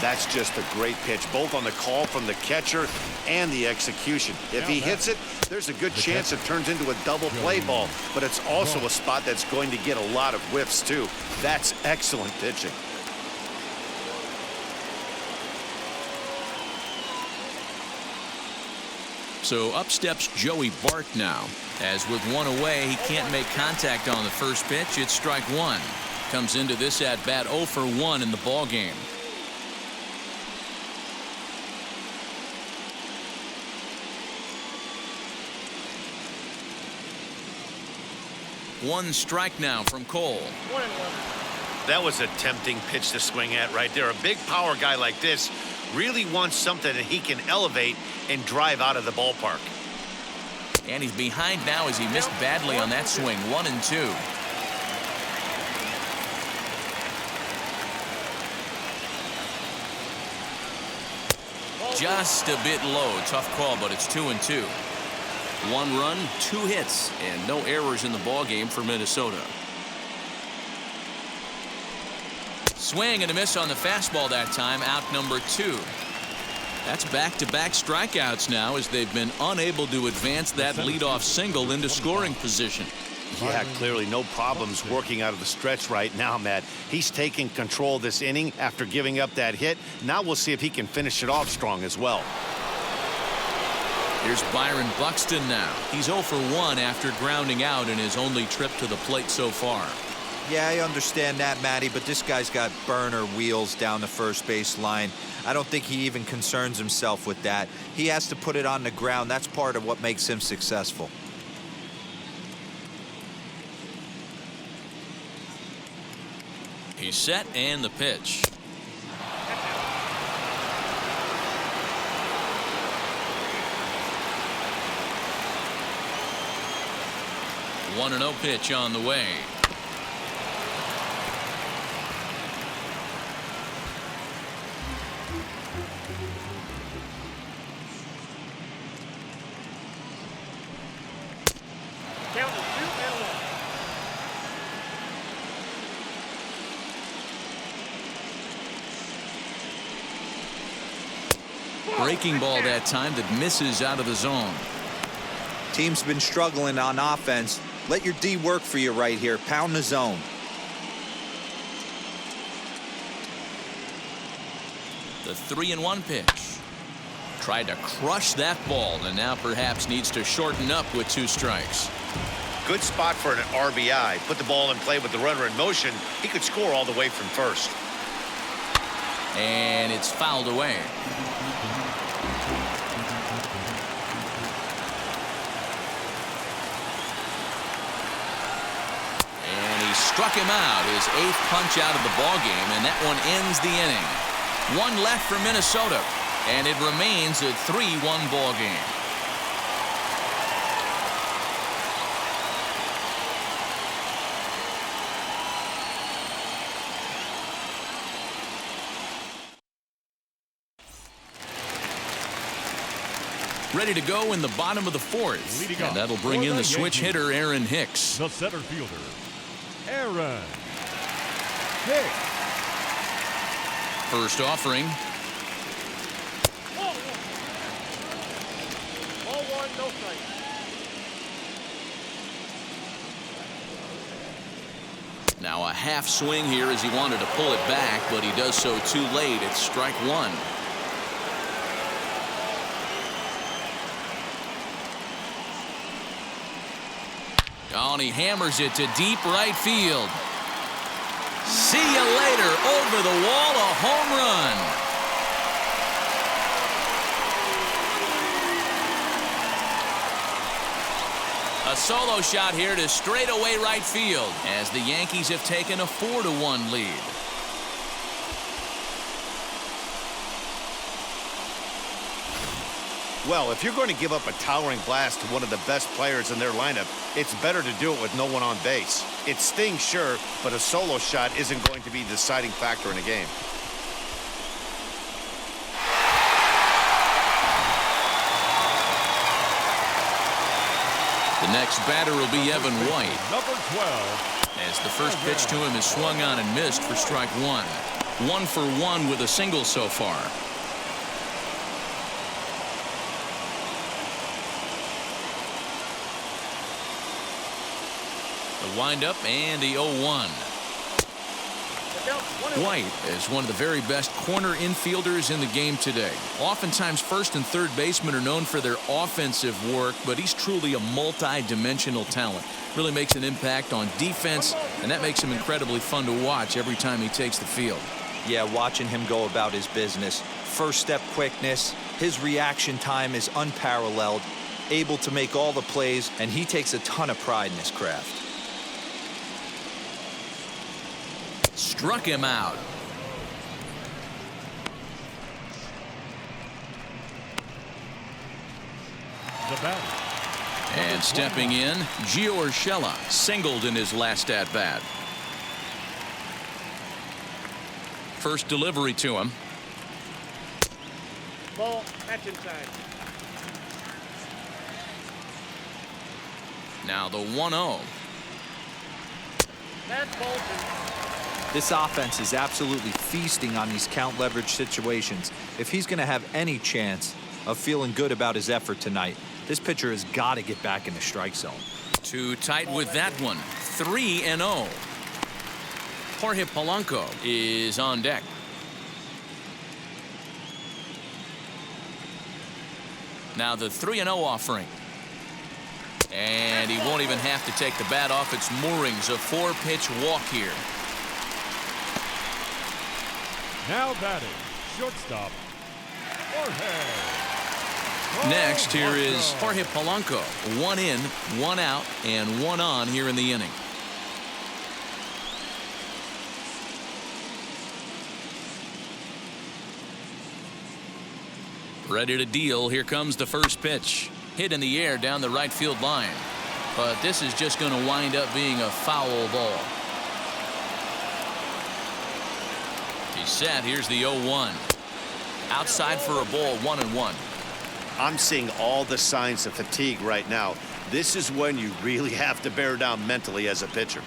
That's just a great pitch, both on the call from the catcher and the execution. If he hits it, there's a good chance it turns into a double play ball, but it's also a spot that's going to get a lot of whiffs too. That's excellent pitching. So up steps Joey Bart now. As with 1 away, he can't make contact on the first pitch. It's strike 1. Comes into this at bat 0 for 1 in the ball game. One strike now from Cole. That was a tempting pitch to swing at right there. A big power guy like this really wants something that he can elevate and drive out of the ballpark. And he's behind now as he missed badly on that swing. 1-2. Just a bit low. Tough call, but it's 2-2. 1 run, 2 hits, and no errors in the ball game for Minnesota. Swing and a miss on the fastball that time. Out number 2. That's back-to-back strikeouts now as they've been unable to advance that leadoff single into scoring position. Yeah, clearly no problems working out of the stretch right now, Matt. He's taking control of this inning after giving up that hit. Now we'll see if he can finish it off strong as well. Here's Byron Buxton now. He's 0 for 1 after grounding out in his only trip to the plate so far. Yeah, I understand that, Matty, but this guy's got burner wheels down the first base line. I don't think he even concerns himself with that. He has to put it on the ground. That's part of what makes him successful. He's set and the pitch. One 1-0 pitch on the way. Count is 2-1. Breaking ball that time that misses out of the zone. Team's been struggling on offense. Let your D work for you right here. Pound the zone. The 3-1 pitch. Tried to crush that ball, and now perhaps needs to shorten up with 2 strikes. Good spot for an RBI. Put the ball in play with the runner in motion. He could score all the way from first. And it's fouled away. And he struck him out, his 8th punch out of the ball game, and that one ends the inning. 1 left for Minnesota, and it remains a 3-1 ball game. Ready to go in the bottom of the 4th. And that'll bring in the switch hitter, Aaron Hicks. The center fielder, Aaron Hicks. First offering. Ball 1, no strike. Now a half swing here as he wanted to pull it back, but he does so too late. It's strike 1. Oh, and he hammers it to deep right field. See you later. Over the wall, a home run. A solo shot here to straightaway right field as the Yankees have taken a 4-1 lead. Well, if you're going to give up a towering blast to one of the best players in their lineup, it's better to do it with no one on base. It stings, sure, but a solo shot isn't going to be the deciding factor in a game. The next batter will be Evan White. Number 12. As the first pitch to him is swung on and missed for strike 1. 1 for 1 with a single so far. The windup and the 0-1. White is one of the very best corner infielders in the game today. Oftentimes first and third basemen are known for their offensive work, but he's truly a multi-dimensional talent. Really makes an impact on defense, and that makes him incredibly fun to watch every time he takes the field. Yeah, watching him go about his business. First step quickness, his reaction time is unparalleled, able to make all the plays, and he takes a ton of pride in his craft. Struck him out. The batter. And stepping in, Gio Urshela singled in his last at bat. First delivery to him. Ball, catch inside. Now the 1-0. That's Bolton. This offense is absolutely feasting on these count leverage situations. If he's going to have any chance of feeling good about his effort tonight, this pitcher has got to get back in the strike zone. Too tight with that one. 3-0. Jorge Polanco is on deck. Now the 3-0 offering. And he won't even have to take the bat off its moorings. A 4-pitch walk here. Now batting, shortstop, Jorge. Next, here is Jorge Polanco. 1 in, 1 out, and 1 on here in the inning. Ready to deal. Here comes the first pitch. Hit in the air down the right field line. But this is just going to wind up being a foul ball. He's set. Here's the 0-1. Outside for a ball, 1-1. I'm seeing all the signs of fatigue right now. This is when you really have to bear down mentally as a pitcher.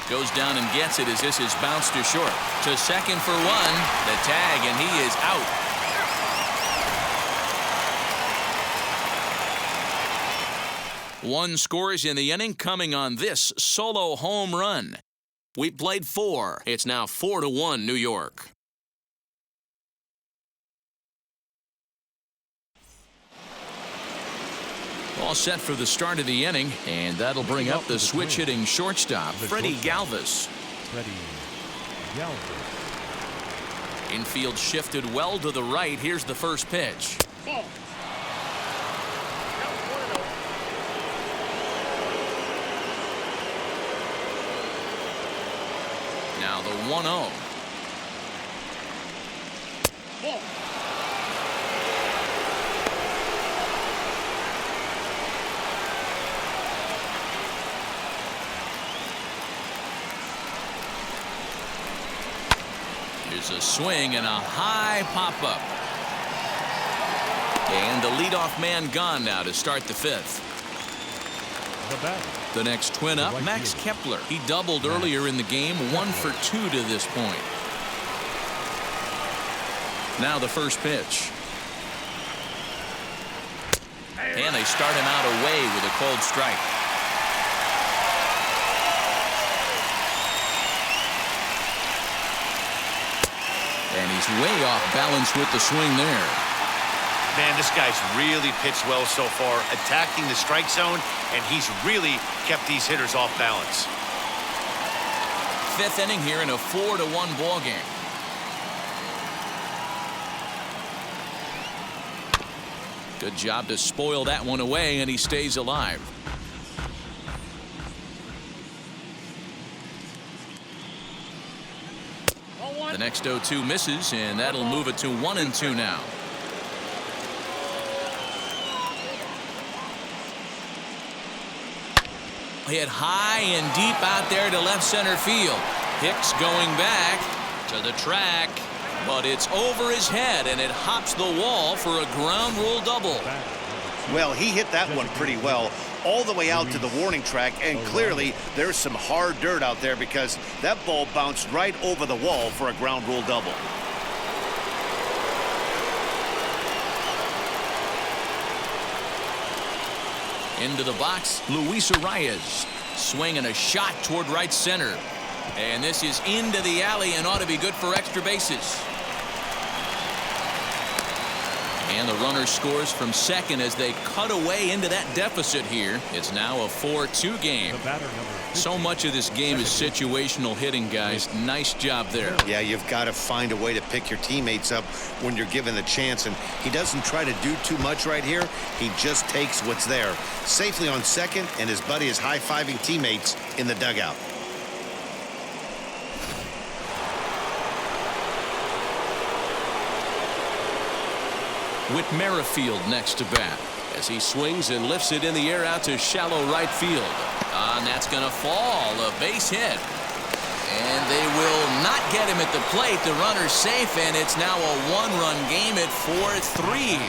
Goes down and gets it as this is bounced to short. To second for 1. The tag, and he is out. One scores in the inning coming on this solo home run. We played 4. It's now 4-1 New York. All set for the start of the inning, and that'll bring up the switch-hitting shortstop, Freddy Galvez. Freddy Galvez. Infield shifted well to the right. Here's the first pitch. Ball. Now the 1-0. Ball. Here's a swing and a high pop-up. And the leadoff man gone now to start the 5th. The batter. The next twin up, Max Kepler. He doubled earlier in the game, 1 for 2 to this point. Now the first pitch. And they start him out away with a cold strike. And he's way off balance with the swing there. Man, this guy's really pitched well so far, attacking the strike zone, and he's really kept these hitters off balance. 5th inning here in a 4-1 ball game. Good job to spoil that one away, and he stays alive. The next 0-2 misses, and that'll move it to 1-2 now. Hit high and deep out there to left center field. Hicks going back to the track, but it's over his head, and it hops the wall for a ground rule double. Well, he hit that one pretty well all the way out to the warning track, and clearly there's some hard dirt out there because that ball bounced right over the wall for a ground rule double. Into the box, Luis Arias. Swing and a shot toward right center. And this is into the alley and ought to be good for extra bases. And the runner scores from second as they cut away into that deficit here. It's now a 4-2 game. So much of this game is situational hitting, guys. Nice job there. Yeah, you've got to find a way to pick your teammates up when you're given the chance, and he doesn't try to do too much right here. He just takes what's there. Safely on second, and his buddy is high-fiving teammates in the dugout. Whit Merrifield next to bat as he swings and lifts it in the air out to shallow right field. And that's going to fall. A base hit. And they will not get him at the plate. The runner's safe, and it's now a 1-run game at 4-3.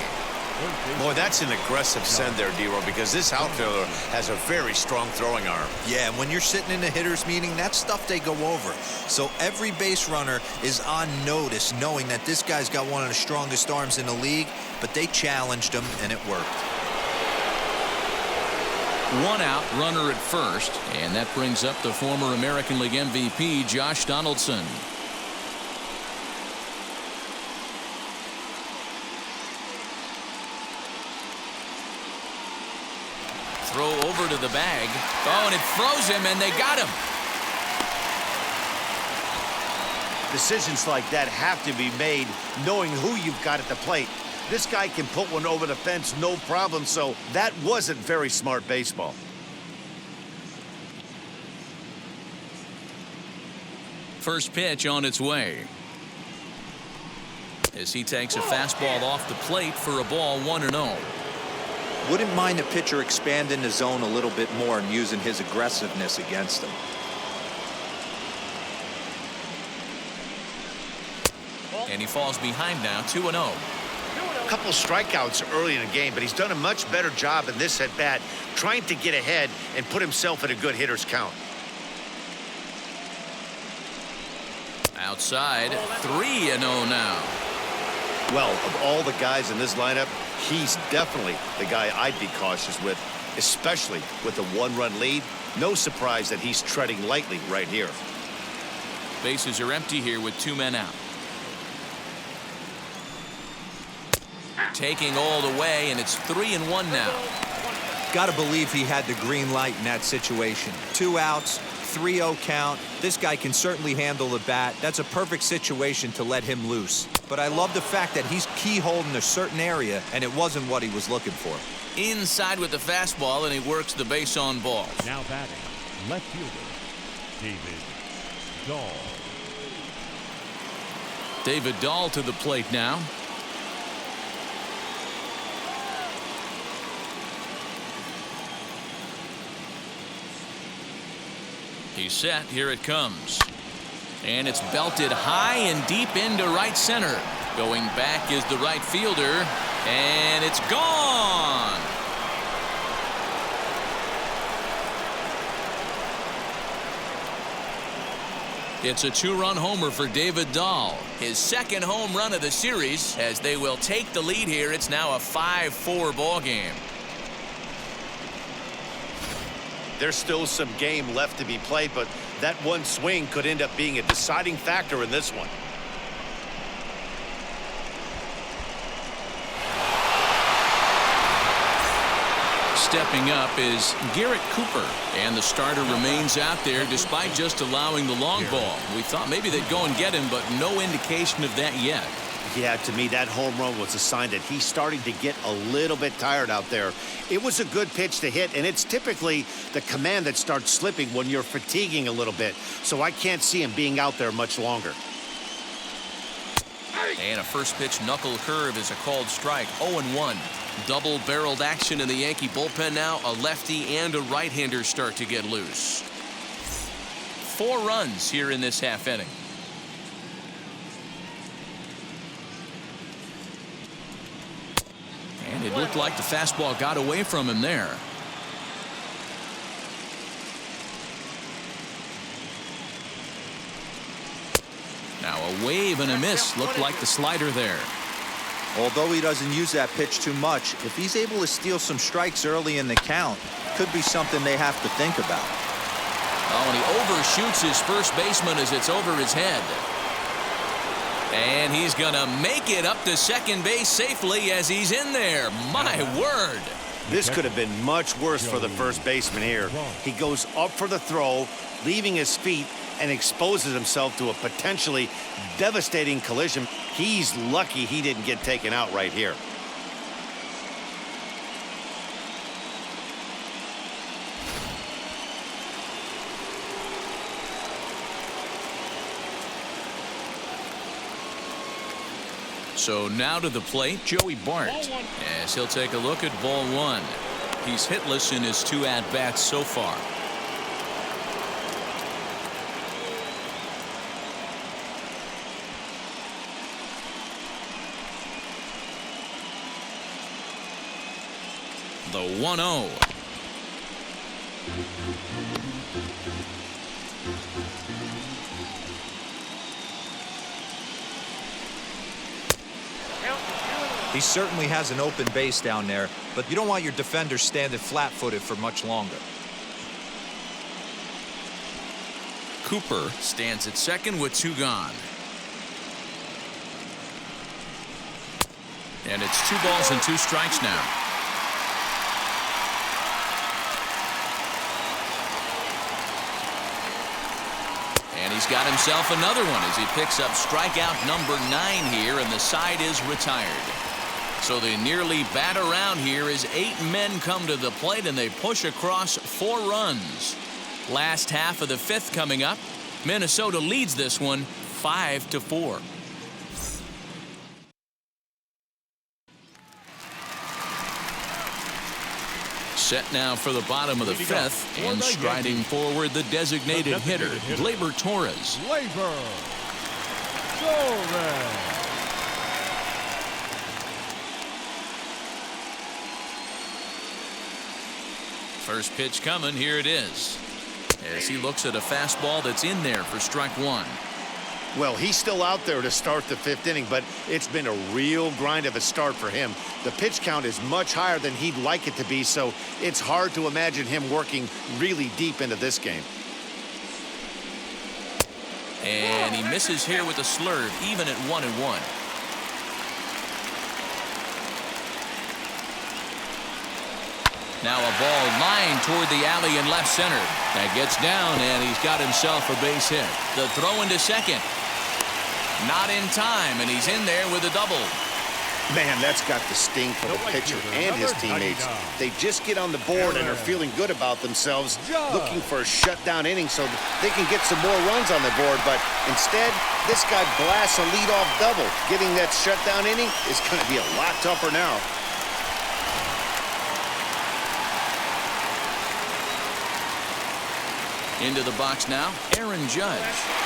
Boy, that's an aggressive send there, D-Roll, because this outfielder has a very strong throwing arm. Yeah, and when you're sitting in a hitter's meeting, that's stuff they go over. So every base runner is on notice, knowing that this guy's got one of the strongest arms in the league, but they challenged him, and it worked. 1 out, runner at first, and that brings up the former American League MVP, Josh Donaldson. Throw over to the bag. Oh, and it froze him, and they got him. Decisions like that have to be made knowing who you've got at the plate. This guy can put one over the fence no problem, so that wasn't very smart baseball. First pitch on its way. As he takes a fastball off the plate for a ball 1-0. Wouldn't mind a pitcher expanding the zone a little bit more and using his aggressiveness against him. And he falls behind now, 2-0. A couple strikeouts early in the game, but he's done a much better job in this at-bat, trying to get ahead and put himself at a good hitter's count. Outside, 3-0 now. Well, of all the guys in this lineup, he's definitely the guy I'd be cautious with. especially with a one-run lead. No surprise that he's treading lightly right here. Bases are empty here with 2 men out. Taking all the way, and it's 3-1 now. Got to believe he had the green light in that situation. 2 outs, 3-0 count. This guy can certainly handle the bat. That's a perfect situation to let him loose. But I love the fact that he's keyholed in a certain area, and it wasn't what he was looking for. Inside with the fastball, and he works the base on balls. Now batting, left fielder, David Dahl. David Dahl to the plate now. He's set. Here it comes. And it's belted high and deep into right center. Going back is the right fielder. And it's gone. It's a 2-run homer for David Dahl. His second home run of the series as they will take the lead here. It's now a 5-4 ball game. There's still some game left to be played, but that one swing could end up being a deciding factor in this one. Stepping up is Garrett Cooper, and the starter remains out there despite just allowing the long ball. We thought maybe they'd go and get him, but no indication of that yet. Yeah, to me, that home run was a sign that he's starting to get a little bit tired out there. It was a good pitch to hit, and it's typically the command that starts slipping when you're fatiguing a little bit. So I can't see him being out there much longer. And a first pitch knuckle curve is a called strike. 0-1. Double-barreled action in the Yankee bullpen now. A lefty and a right-hander start to get loose. 4 runs here in this half inning. And it looked like the fastball got away from him there. Now a wave and a miss. Looked like the slider there. Although he doesn't use that pitch too much, if he's able to steal some strikes early in the count, could be something they have to think about. Oh, and he overshoots his first baseman as it's over his head. And he's going to make it up to second base safely as he's in there. My word. This could have been much worse for the first baseman here. He goes up for the throw, leaving his feet, and exposes himself to a potentially devastating collision. He's lucky he didn't get taken out right here. So now to the plate, Joey Bart, as he'll take a look at ball 1. He's hitless in his 2 at-bats so far. The 1-0. He certainly has an open base down there, but you don't want your defender standing flat-footed for much longer. Cooper stands at second with 2 gone. And it's 2 balls and 2 strikes now. And he's got himself another one as he picks up strikeout number 9 here, and the side is retired. So they nearly bat around here as 8 men come to the plate and they push across 4 runs. Last half of the 5th coming up. Minnesota leads this one 5-4. Set now for the bottom of the 5th, and striding forward the designated hitter, Glaber Torres. Glaber Torres. First pitch coming. Here it is. As he looks at a fastball that's in there for strike 1. Well, he's still out there to start the 5th inning, but it's been a real grind of a start for him. The pitch count is much higher than he'd like it to be, so it's hard to imagine him working really deep into this game. And he misses here with a slurve, even at 1-1. Now a ball lined toward the alley in left center. That gets down, and he's got himself a base hit. The throw into second. Not in time, and he's in there with a double. Man, that's got the sting for the pitcher and his teammates. They just get on the board and are feeling good about themselves, looking for a shutdown inning so they can get some more runs on the board. But instead, this guy blasts a leadoff double. Getting that shutdown inning is going to be a lot tougher now. Into the box now, Aaron Judge.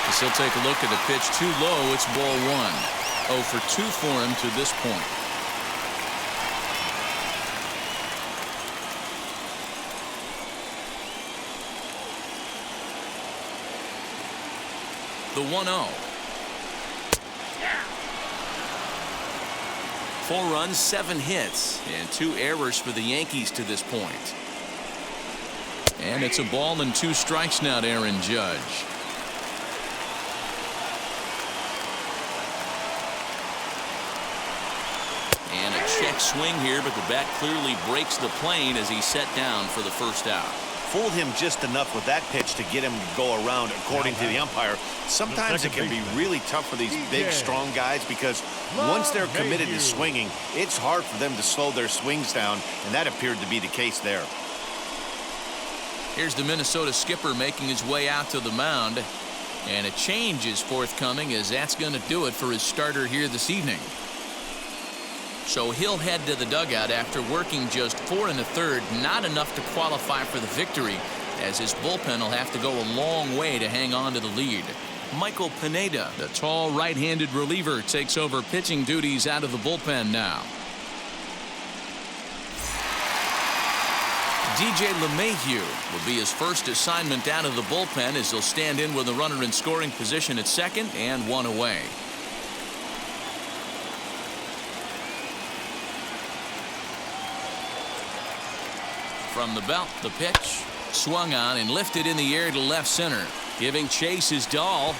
As he'll take a look at the pitch too low, it's ball 1. 0 for 2 for him to this point. The 1-0. 4 runs, 7 hits, and 2 errors for the Yankees to this point. And it's a ball and 2 strikes now to Aaron Judge. And a check swing here, but the bat clearly breaks the plane as he's set down for the first out. Fooled him just enough with that pitch to get him to go around, according to the umpire. Sometimes it can be really tough for these big, strong guys because once they're committed to swinging, it's hard for them to slow their swings down, and that appeared to be the case there. Here's the Minnesota skipper making his way out to the mound. And a change is forthcoming, as that's going to do it for his starter here this evening. So he'll head to the dugout after working just 4 1/3, not enough to qualify for the victory, as his bullpen will have to go a long way to hang on to the lead. Michael Pineda, the tall right-handed reliever, takes over pitching duties out of the bullpen now. DJ LeMahieu will be his first assignment out of the bullpen, as he'll stand in with a runner in scoring position at second and 1 away. From the belt, the pitch swung on and lifted in the air to left center. Giving chase is Dahl,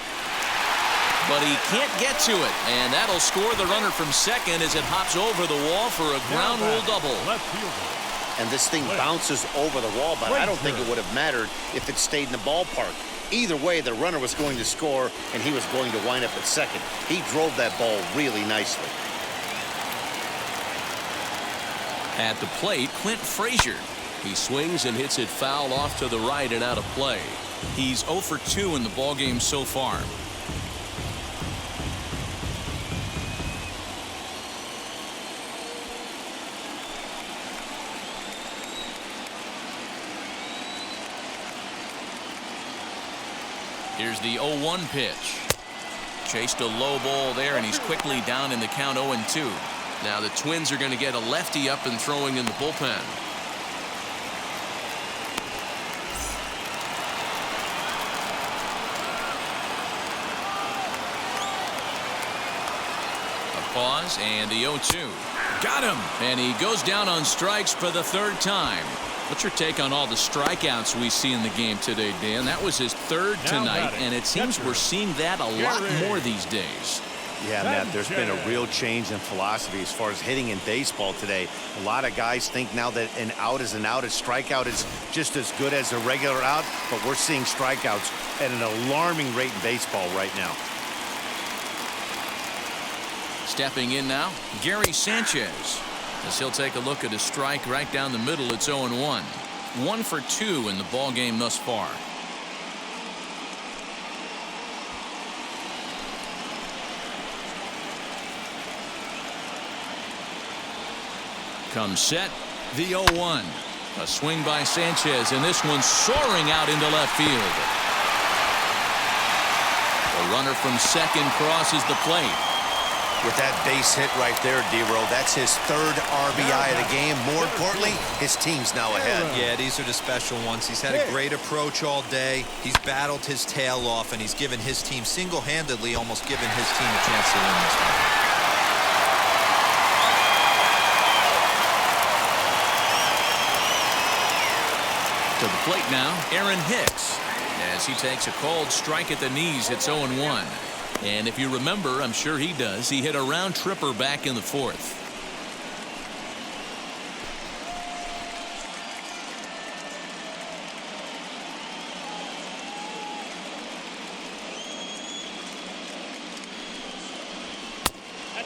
but he can't get to it, and that'll score the runner from second as it hops over the wall for a ground rule double. And this thing bounces over the wall, but I don't think it would have mattered if it stayed in the ballpark. Either way, the runner was going to score, and he was going to wind up at second. He drove that ball really nicely. At the plate, Clint Frazier. He swings and hits it foul off to the right and out of play. He's 0 for 2 in the ballgame so far. Here's the 0-1 pitch. Chased a low ball there, and he's quickly down in the count 0-2. Now the Twins are going to get a lefty up and throwing in the bullpen. A pause and the 0-2. Got him! And he goes down on strikes for the 3rd time. What's your take on all the strikeouts we see in the game today, Dan? That was his 3rd tonight, and it seems we're seeing that a lot more these days. Yeah, Matt, there's been a real change in philosophy as far as hitting in baseball today. A lot of guys think now that an out is an out, a strikeout is just as good as a regular out, but we're seeing strikeouts at an alarming rate in baseball right now. Stepping in now, Gary Sanchez. As he'll take a look at a strike right down the middle, it's 0-1. 1 for 2 in the ball game thus far. Comes set, the 0-1. A swing by Sanchez, and this one's soaring out into left field. The runner from second crosses the plate. With that base hit right there, D-Row, that's his 3rd RBI of the game. More importantly, his team's now ahead. Yeah, these are the special ones. He's had a great approach all day. He's battled his tail off, and he's given his team single-handedly, almost given his team a chance to win this one. To the plate now, Aaron Hicks. As he takes a cold strike at the knees, it's 0-1. And if you remember, I'm sure he does, he hit a round tripper back in the 4th.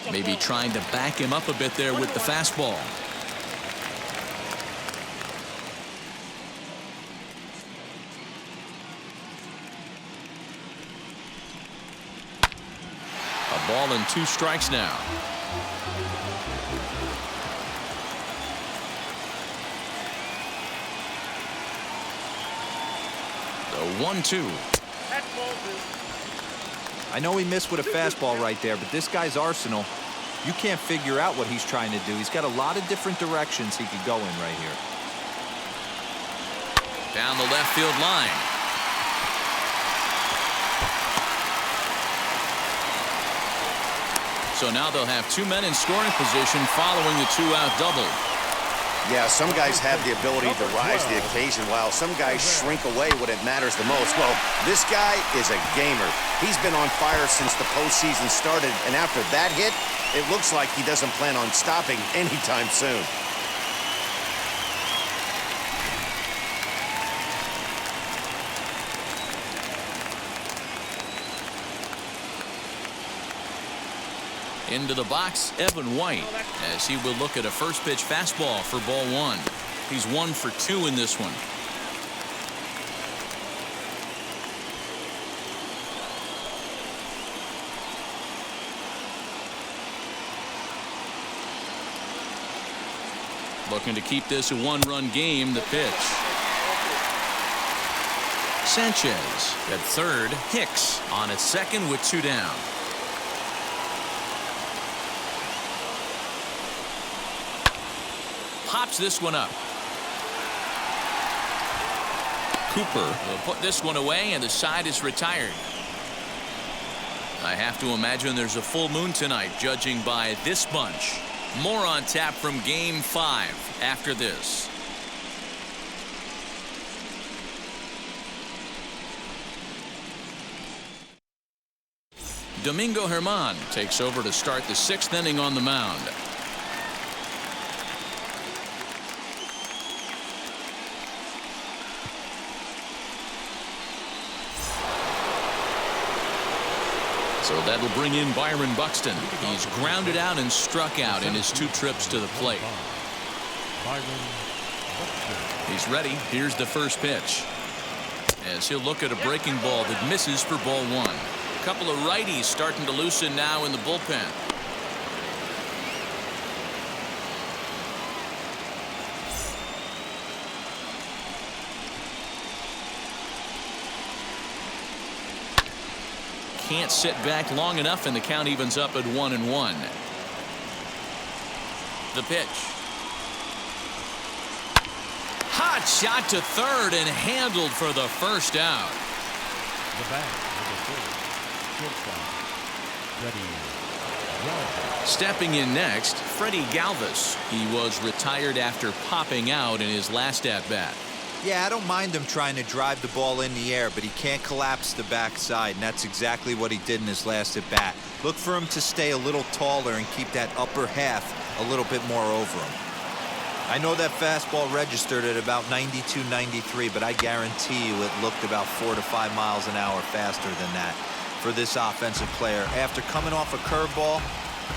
Maybe trying to back him up a bit there with the fastball. Ball and 2 strikes now. The 1-2. I know he missed with a fastball right there, but this guy's arsenal, you can't figure out what he's trying to do. He's got a lot of different directions he could go in right here. Down the left field line. So now they'll have 2 men in scoring position following the 2-out double. Yeah, some guys have the ability to rise to the occasion while some guys shrink away when it matters the most. Well, this guy is a gamer. He's been on fire since the postseason started, and after that hit, it looks like he doesn't plan on stopping anytime soon. Into the box, Evan White, as he will look at a first pitch fastball for ball 1. He's 1 for 2 in this one. Looking to keep this a 1-run game. The pitch. Sanchez at third. Hicks on at second with 2 down. Pops this one up. Cooper will put this one away, and the side is retired. I have to imagine there's a full moon tonight, judging by this bunch. More on tap from Game 5 after this. Domingo Germán takes over to start the 6th inning on the mound. So that'll bring in Byron Buxton. He's grounded out and struck out in his 2 trips to the plate. He's ready. Here's the first pitch. As he'll look at a breaking ball that misses for ball 1. A couple of righties starting to loosen now in the bullpen. Can't sit back long enough, and the count evens up at 1-1. The pitch. Hot shot to third and handled for the first out. The bat, number 4, shortstop, Freddie Galvez. Stepping in next, Freddy Galvez. He was retired after popping out in his last at-bat. Yeah, I don't mind him trying to drive the ball in the air, but he can't collapse the backside, and that's exactly what he did in his last at-bat. Look for him to stay a little taller and keep that upper half a little bit more over him. I know that fastball registered at about 92, 93, but I guarantee you it looked about 4 to 5 miles an hour faster than that for this offensive player. After coming off a curveball,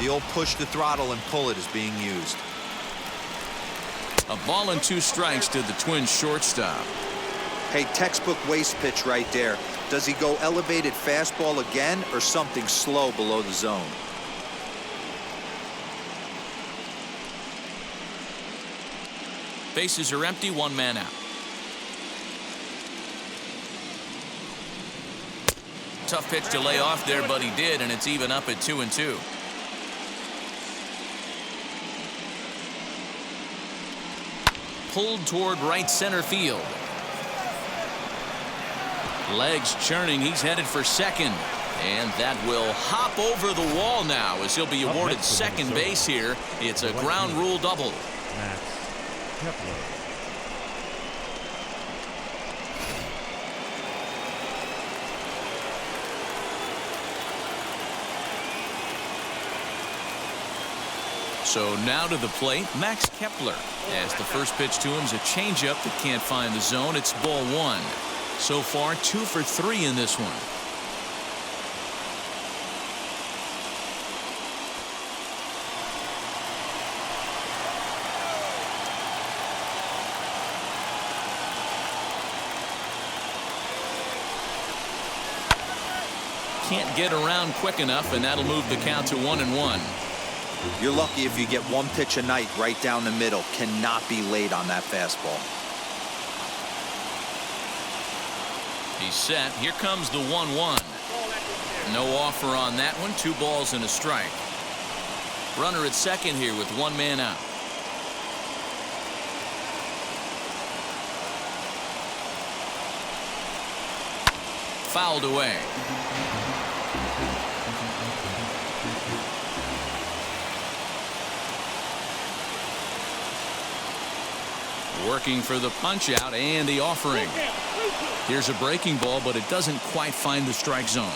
the old push the throttle and pull it is being used. A ball and 2 strikes to the Twins shortstop. Hey, textbook waste pitch right there. Does he go elevated fastball again or something slow below the zone? Bases are empty, 1 man out. Tough pitch to lay off there, but he did, and it's even up at 2-2. pulled toward right center field. Legs churning. He's headed for second. And that will hop over the wall now as he'll be awarded second base here. It's a ground rule double. Max Kepler. So now to the plate, Max Kepler. As the first pitch to him is a changeup that can't find the zone. It's ball one. So far, 2 for 3 in this one. Can't get around quick enough, and that'll move the count to 1-1. You're lucky if you get one pitch a night right down the middle. Cannot be late on that fastball. He's set. Here comes the 1-1. No offer on that one. 2 balls and a strike. Runner at second here with 1 man out. Fouled away. Working for the punch out and the offering. Here's a breaking ball, but it doesn't quite find the strike zone.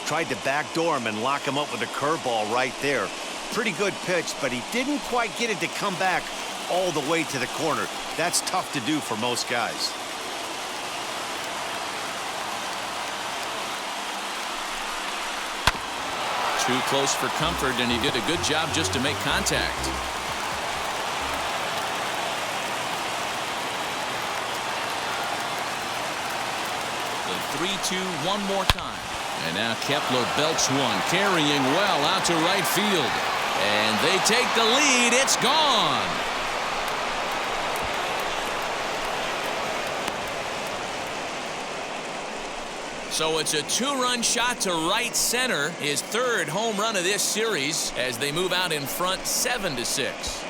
Tried to backdoor him and lock him up with a curveball right there. Pretty good pitch, but he didn't quite get it to come back all the way to the corner. That's tough to do for most guys. Too close for comfort, and he did a good job just to make contact. The 3-2 one more time. And now Kepler belts one, carrying well out to right field. And they take the lead. It's gone. So it's a 2-run shot to right center, his 3rd home run of this series, as they move out in front 7-6.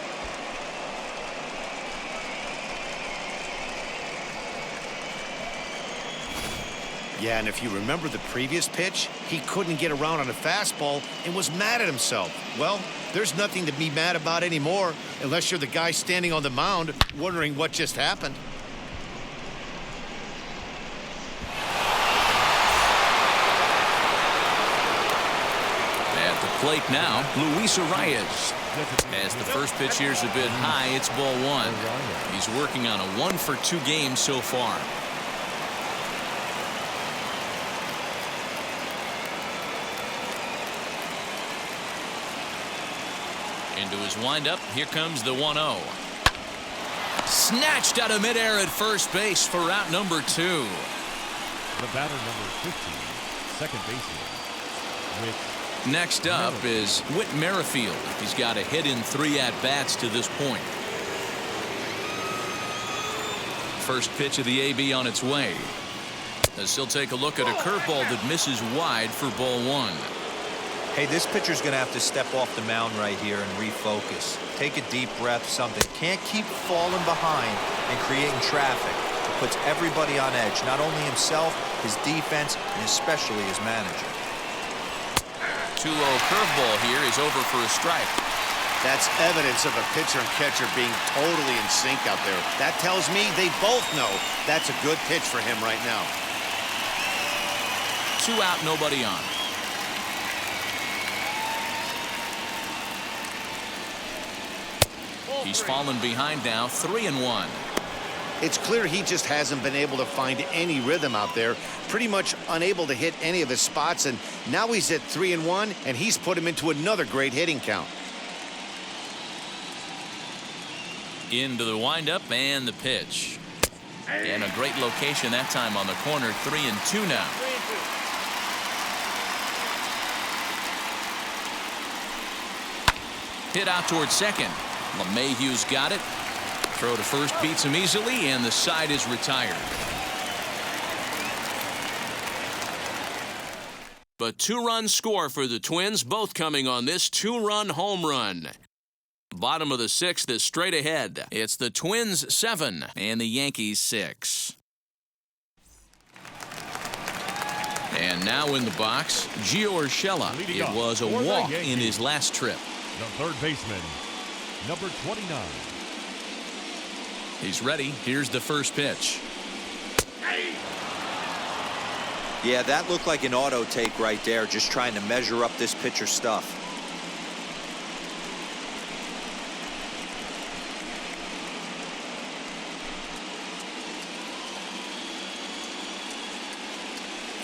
Yeah, and if you remember the previous pitch, he couldn't get around on a fastball and was mad at himself. Well, there's nothing to be mad about anymore unless you're the guy standing on the mound wondering what just happened. At the plate now, Luis Arias. As the first pitch here's a bit high, it's ball one. He's working on a 1-for-2 game so far. Into his windup, here comes the 1-0. Snatched out of midair at first base for out number 2. The batter number 15, second baseman, Whit. Next up is Whit Merrifield. He's got a hit in 3 at-bats to this point. First pitch of the AB on its way. As he'll take a look at a curveball that misses wide for ball one. Hey, this pitcher's going to have to step off the mound right here and refocus. Take a deep breath, something. Can't keep falling behind and creating traffic. It puts everybody on edge, not only himself, his defense, and especially his manager. 2-0 curveball here is over for a strike. That's evidence of a pitcher and catcher being totally in sync out there. That tells me they both know that's a good pitch for him right now. 2 out, nobody on. He's fallen behind now, 3-1. It's clear he just hasn't been able to find any rhythm out there. Pretty much unable to hit any of his spots, and now he's at 3-1, and he's put him into another great hitting count. Into the windup and the pitch. And a great location that time on the corner, 3-2 now. 3-2. Hit out towards second. LeMahieu's got it. Throw to first beats him easily, and the side is retired. But 2-run score for the Twins, both coming on this 2-run home run. Bottom of the 6th is straight ahead. It's the Twins 7 and the Yankees 6. And now in the box, Gio Urshela. It was a walk in his last trip. The third baseman, number 29. He's ready. Here's the first pitch. Yeah, that looked like an auto take right there, just trying to measure up this pitcher's stuff.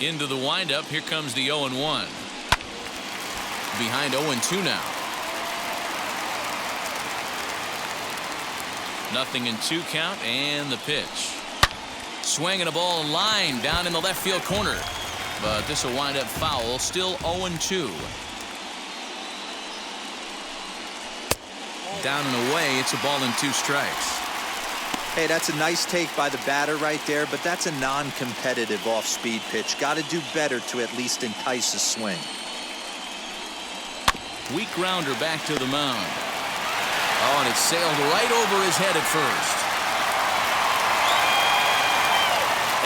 Into the windup. Here comes the 0-1. Behind 0-2 now. Nothing in 2 count, and the pitch. Swinging a ball line down in the left field corner. But this will wind up foul. Still 0-2. Down and away. It's a ball and 2 strikes. Hey, that's a nice take by the batter right there, but that's a non-competitive off-speed pitch. Got to do better to at least entice a swing. Weak grounder back to the mound. Oh, and it sailed right over his head at first.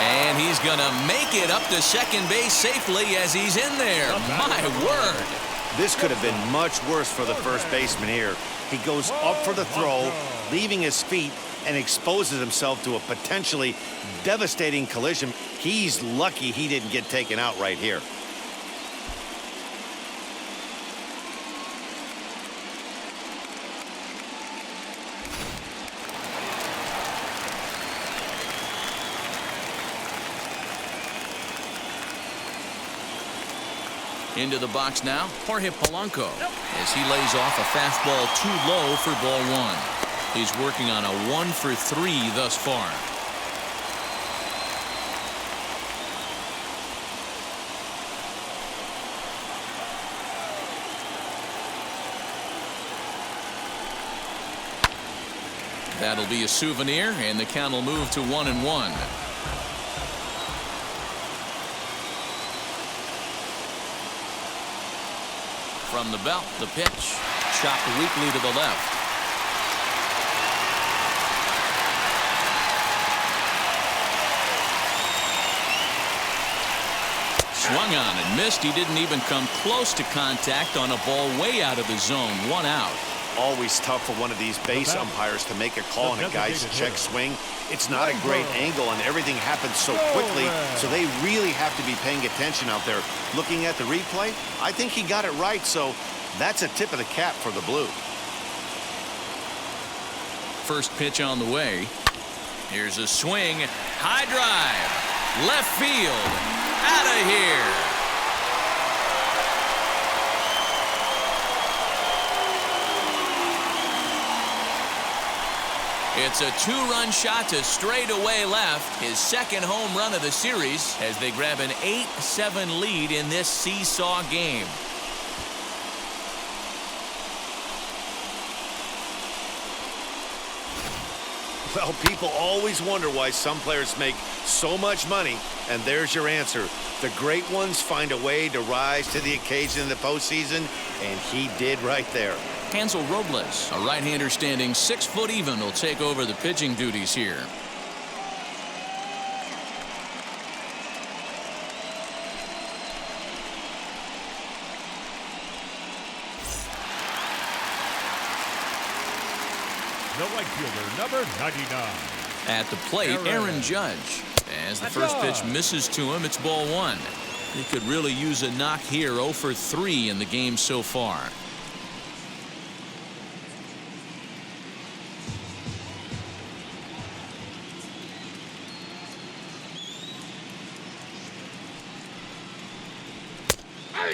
And he's going to make it up to second base safely as he's in there. My word. This could have been much worse for the first baseman here. He goes up for the throw, leaving his feet, and exposes himself to a potentially devastating collision. He's lucky he didn't get taken out right here. Into the box now, Jorge Polanco, as he lays off a fastball too low for ball 1. He's working on a 1 for 3 thus far. That'll be a souvenir, and the count will move to 1-1. From the belt, the pitch. Chopped weakly to the left. Swung on and missed. He didn't even come close to contact on a ball way out of the zone. 1 out. Always tough for one of these base umpires to make a call on a guy's check swing. It's not a great angle, and everything happens so quickly, so they really have to be paying attention out there. Looking at the replay, I think he got it right, so that's a tip of the cap for the Blue. First pitch on the way. Here's a swing. High drive. Left field. Out of here. It's a 2-run shot to straightaway left. His second home run of the series as they grab an 8-7 lead in this seesaw game. Well, people always wonder why some players make so much money, and there's your answer. The great ones find a way to rise to the occasion in the postseason, and he did right there. Hansel Robles, a right-hander standing 6 foot even, will take over the pitching duties here. The right fielder, number 99. At the plate, Aaron Judge. As the first pitch misses to him, it's ball 1. He could really use a knock here. 0 for 3 in the game so far.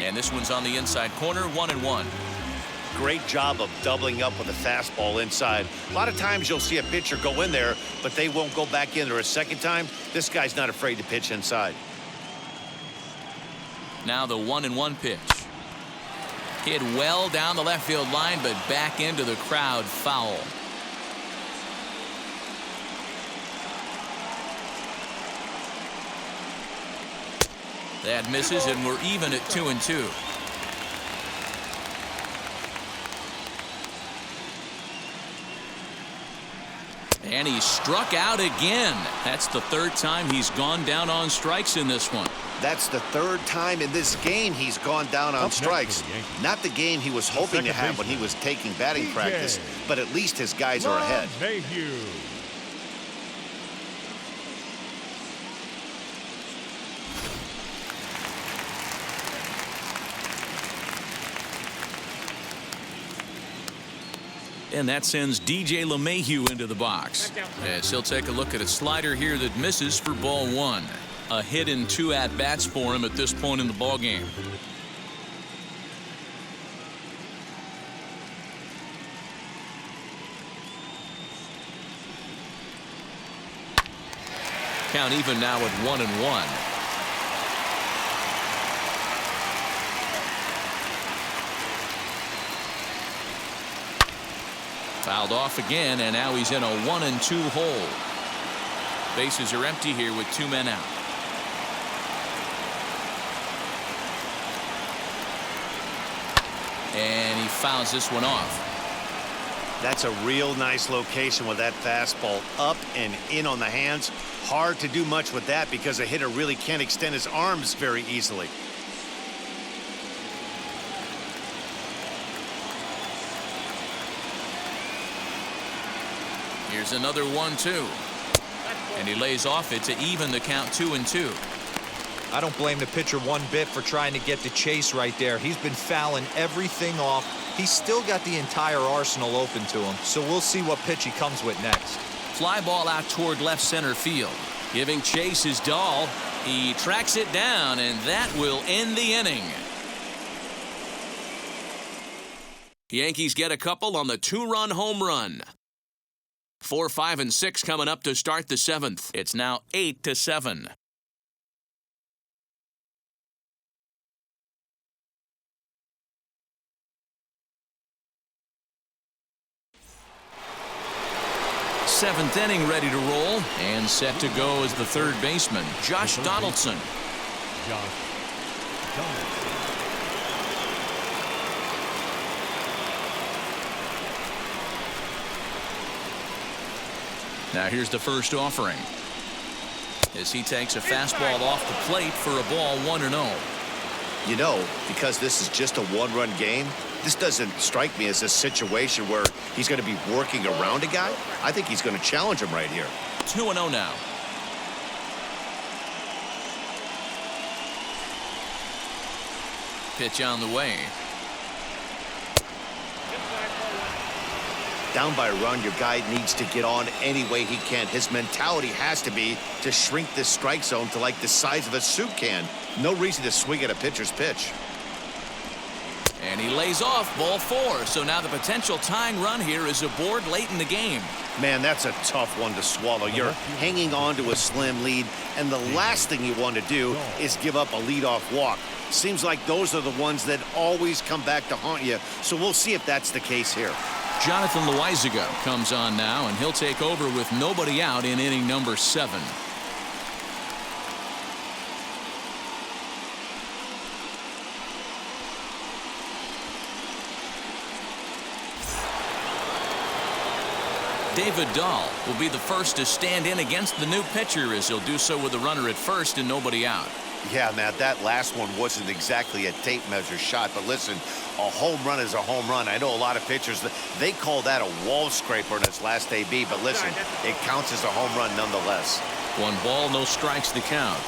And this one's on the inside corner. 1-1. Great job of doubling up with a fastball inside. A lot of times you'll see a pitcher go in there, but they won't go back in there a second time. This guy's not afraid to pitch inside. Now the 1-1 pitch. Hit well down the left field line, but back into the crowd. Foul. That misses, and we're even at 2-2. And he struck out again. That's the third time he's gone down on strikes in this one. That's the third time in this game he's gone down on strikes. Not the game he was hoping to have when he was taking batting practice, but at least his guys are ahead. And that sends DJ LeMahieu into the box. As he'll take a look at a slider here that misses for ball one. A hit and 2 at-bats for him at this point in the ballgame. Count even now at 1-1. Fouled off again, and now he's in a 1-2 hole. Bases are empty here with 2 men out. And he fouls this one off. That's a real nice location with that fastball up and in on the hands. Hard to do much with that because a hitter really can't extend his arms very easily. Here's another 1-2. And he lays off it to even the count 2-2. I don't blame the pitcher one bit for trying to get the chase right there. He's been fouling everything off. He's still got the entire arsenal open to him, so we'll see what pitch he comes with next. Fly ball out toward left center field. Giving chase is Dahl. He tracks it down, and that will end the inning. Yankees get a couple on the 2-run home run. 4, 5, and 6 coming up to start the 7th. It's now 8-7. Seventh inning ready to roll and set to go as the third baseman, Josh Donaldson. Now here's the first offering as he takes a fastball off the plate for a ball 1-0. You know, because this is just a 1-run game, this doesn't strike me as a situation where he's going to be working around a guy. I think he's going to challenge him right here. 2-0 now. Pitch on the way. Down by a run, your guy needs to get on any way he can. His mentality has to be to shrink this strike zone to like the size of a soup can. No reason to swing at a pitcher's pitch. And he lays off ball 4. So now the potential tying run here is aboard late in the game. Man, that's a tough one to swallow. You're hanging on to a slim lead, and the last thing you want to do is give up a leadoff walk. Seems like those are the ones that always come back to haunt you. So we'll see if that's the case here. Jonathan Loizaga comes on now, and he'll take over with nobody out in inning number 7. David Dahl will be the first to stand in against the new pitcher, as he'll do so with a runner at first and nobody out. Yeah, Matt, that last one wasn't exactly a tape measure shot, but listen, a home run is a home run. I know a lot of pitchers, they call that a wall scraper in its last AB, but listen, it counts as a home run nonetheless. 1 ball, no strikes the count.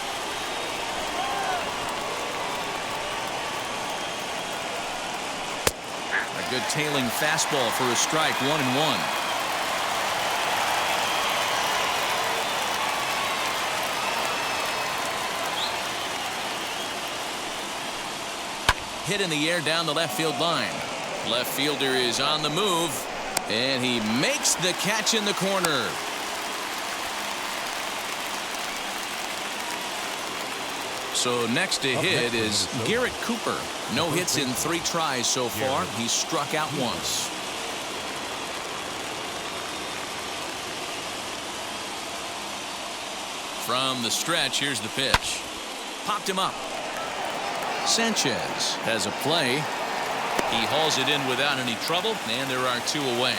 A good tailing fastball for a strike, 1-1. Hit in the air down the left field line. Left fielder is on the move, and he makes the catch in the corner. So next to hit is Garrett Cooper. No hits in 3 tries so far. He's struck out once. From the stretch, here's the pitch. Popped him up. Sanchez has a play. He hauls it in without any trouble, and there are 2 away.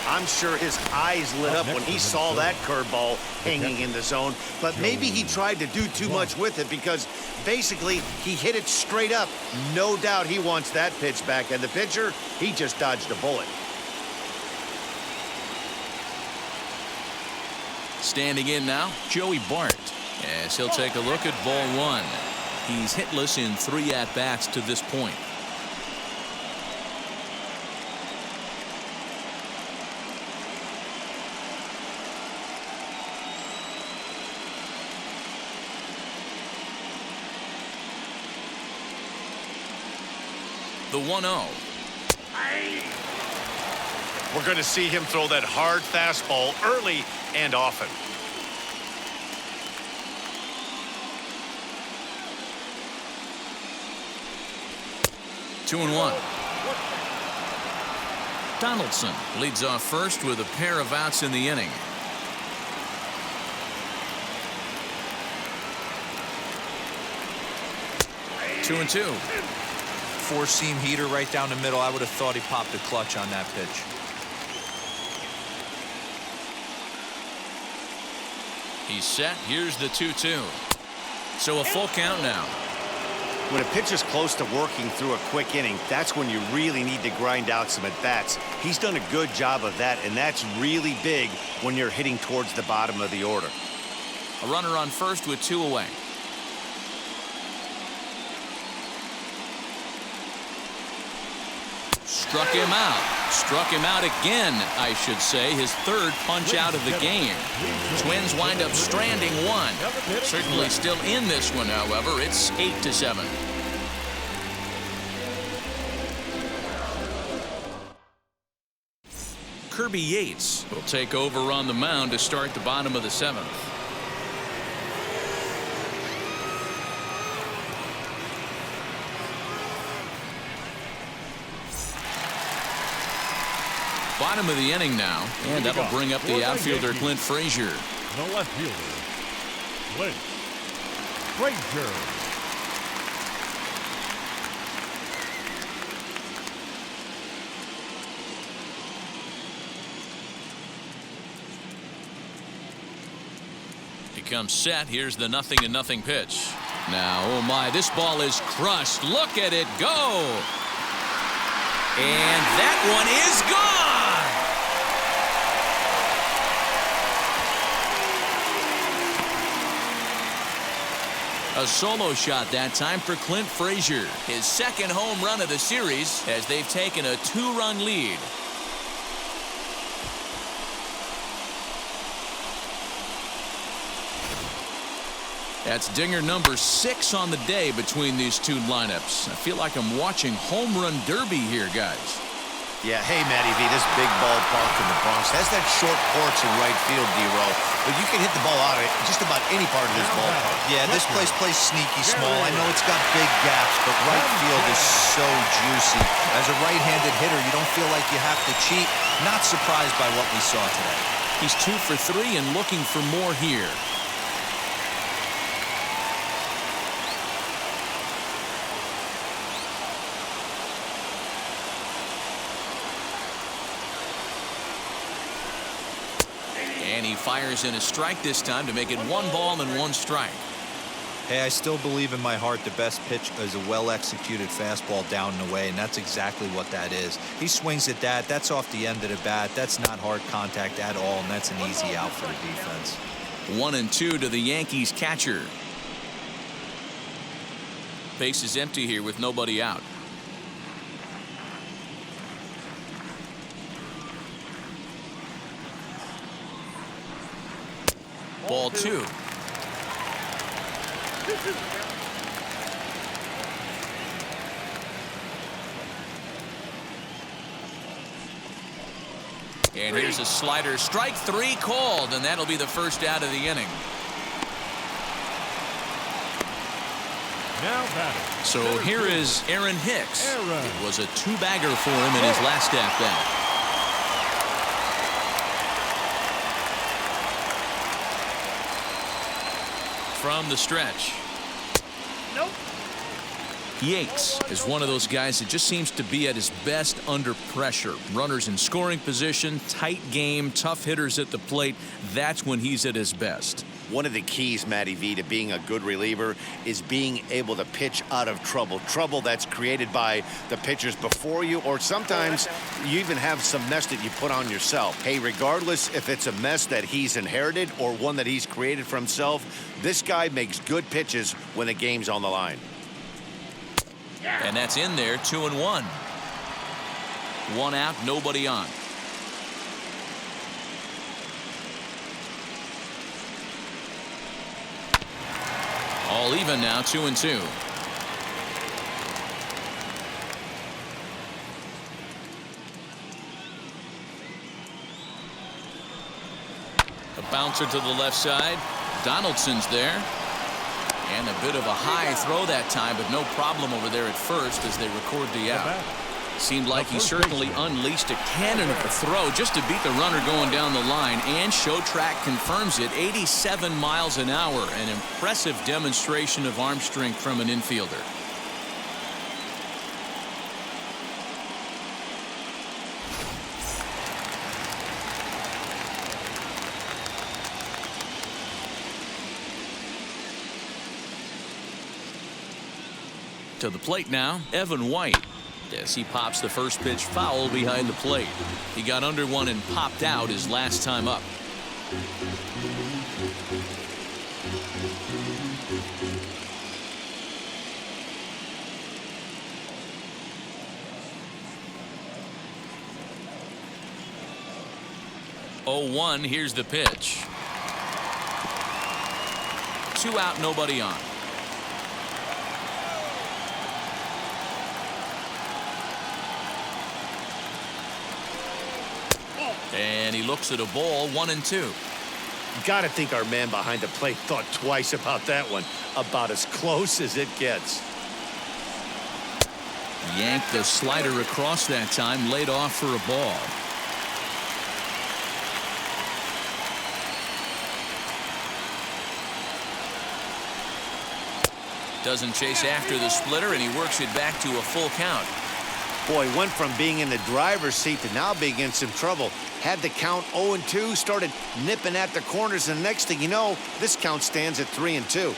I'm sure his eyes lit up when he saw that curveball hanging in the zone, but maybe he tried to do too much with it because basically he hit it straight up. No doubt he wants that pitch back, and the pitcher, he just dodged a bullet. Standing in now, Joey Bart, as he'll take a look at ball one. He's hitless in 3 at-bats to this point. The 1-0. We're going to see him throw that hard fastball early and often. Two and one. Donaldson leads off first with a pair of outs in the inning. Two and two. Four-seam heater right down the middle. I would have thought he popped a clutch on that pitch. He's set. Here's the 2-2. So a full count now. When a pitcher's close to working through a quick inning, that's when you really need to grind out some at-bats. He's done a good job of that, and that's really big when you're hitting towards the bottom of the order. A runner on first with 2 away. Struck him out. Struck him out again, I should say. His 3rd punch out of the game. Twins wind up stranding 1. Certainly still in this one, however. It's 8-7. Kirby Yates will take over on the mound to start the bottom of the 7th. Bottom of the inning now, and that'll bring up the outfielder Clint Frazier. The left fielder, Clint Frazier. He comes set. Here's the 0-0 pitch. Now, oh my, this ball is crushed. Look at it go. And that one is gone. A solo shot that time for Clint Frazier. His 2nd home run of the series as they've taken a 2-run lead. That's dinger number 6 on the day between these two lineups. I feel like I'm watching home run derby here, guys. Yeah, hey, Matty V, this big ballpark in the Bronx has that short porch in right field, D-Row, but you can hit the ball out of just about any part of this ballpark. Yeah, this place plays sneaky small. I know it's got big gaps, but right field is so juicy. As a right-handed hitter, you don't feel like you have to cheat. Not surprised by what we saw today. He's 2 for 3 and looking for more here. And he fires in a strike this time to make it 1 ball and 1 strike. Hey, I still believe in my heart the best pitch is a well-executed fastball down and away, and that's exactly what that is. He swings at that. That's off the end of the bat. That's not hard contact at all, and that's an easy out for the defense. 1-2 to the Yankees catcher. Base is empty here with nobody out. Ball 2. And here's a slider. Strike 3 called, and that'll be the first out of the inning. Now batting. So here is Aaron Hicks. It was a 2-bagger for him in his last at-bat. From the stretch. Nope. Hicks is one of those guys that just seems to be at his best under pressure. Runners in scoring position, tight game, tough hitters at the plate. That's when he's at his best. One of the keys, Matty V, to being a good reliever is being able to pitch out of trouble. Trouble that's created by the pitchers before you, or sometimes you even have some mess that you put on yourself. Hey, regardless if it's a mess that he's inherited or one that he's created for himself, this guy makes good pitches when the game's on the line. And that's in there, 2-1. One out, nobody on. All even now, 2-2. A bouncer to the left side. Donaldson's there. And a bit of a high throw that time, but no problem over there at first as they record the out. Seemed like he certainly unleashed a cannon of a throw just to beat the runner going down the line, and Show Track confirms it. 87 miles an hour, an impressive demonstration of arm strength from an infielder. To the plate now, Evan White. As he pops the first pitch foul behind the plate. He got under one and popped out his last time up. Oh, 1, here's the pitch. 2 out, nobody on. And he looks at a ball, 1-2. Got to think our man behind the plate thought twice about that one. About as close as it gets. Yanked the slider across that time, laid off for a ball. Doesn't chase after the splitter, and he works it back to a full count. Boy, went from being in the driver's seat to now being in some trouble. Had the count 0-2, started nipping at the corners, and the next thing you know, this count stands at 3-2.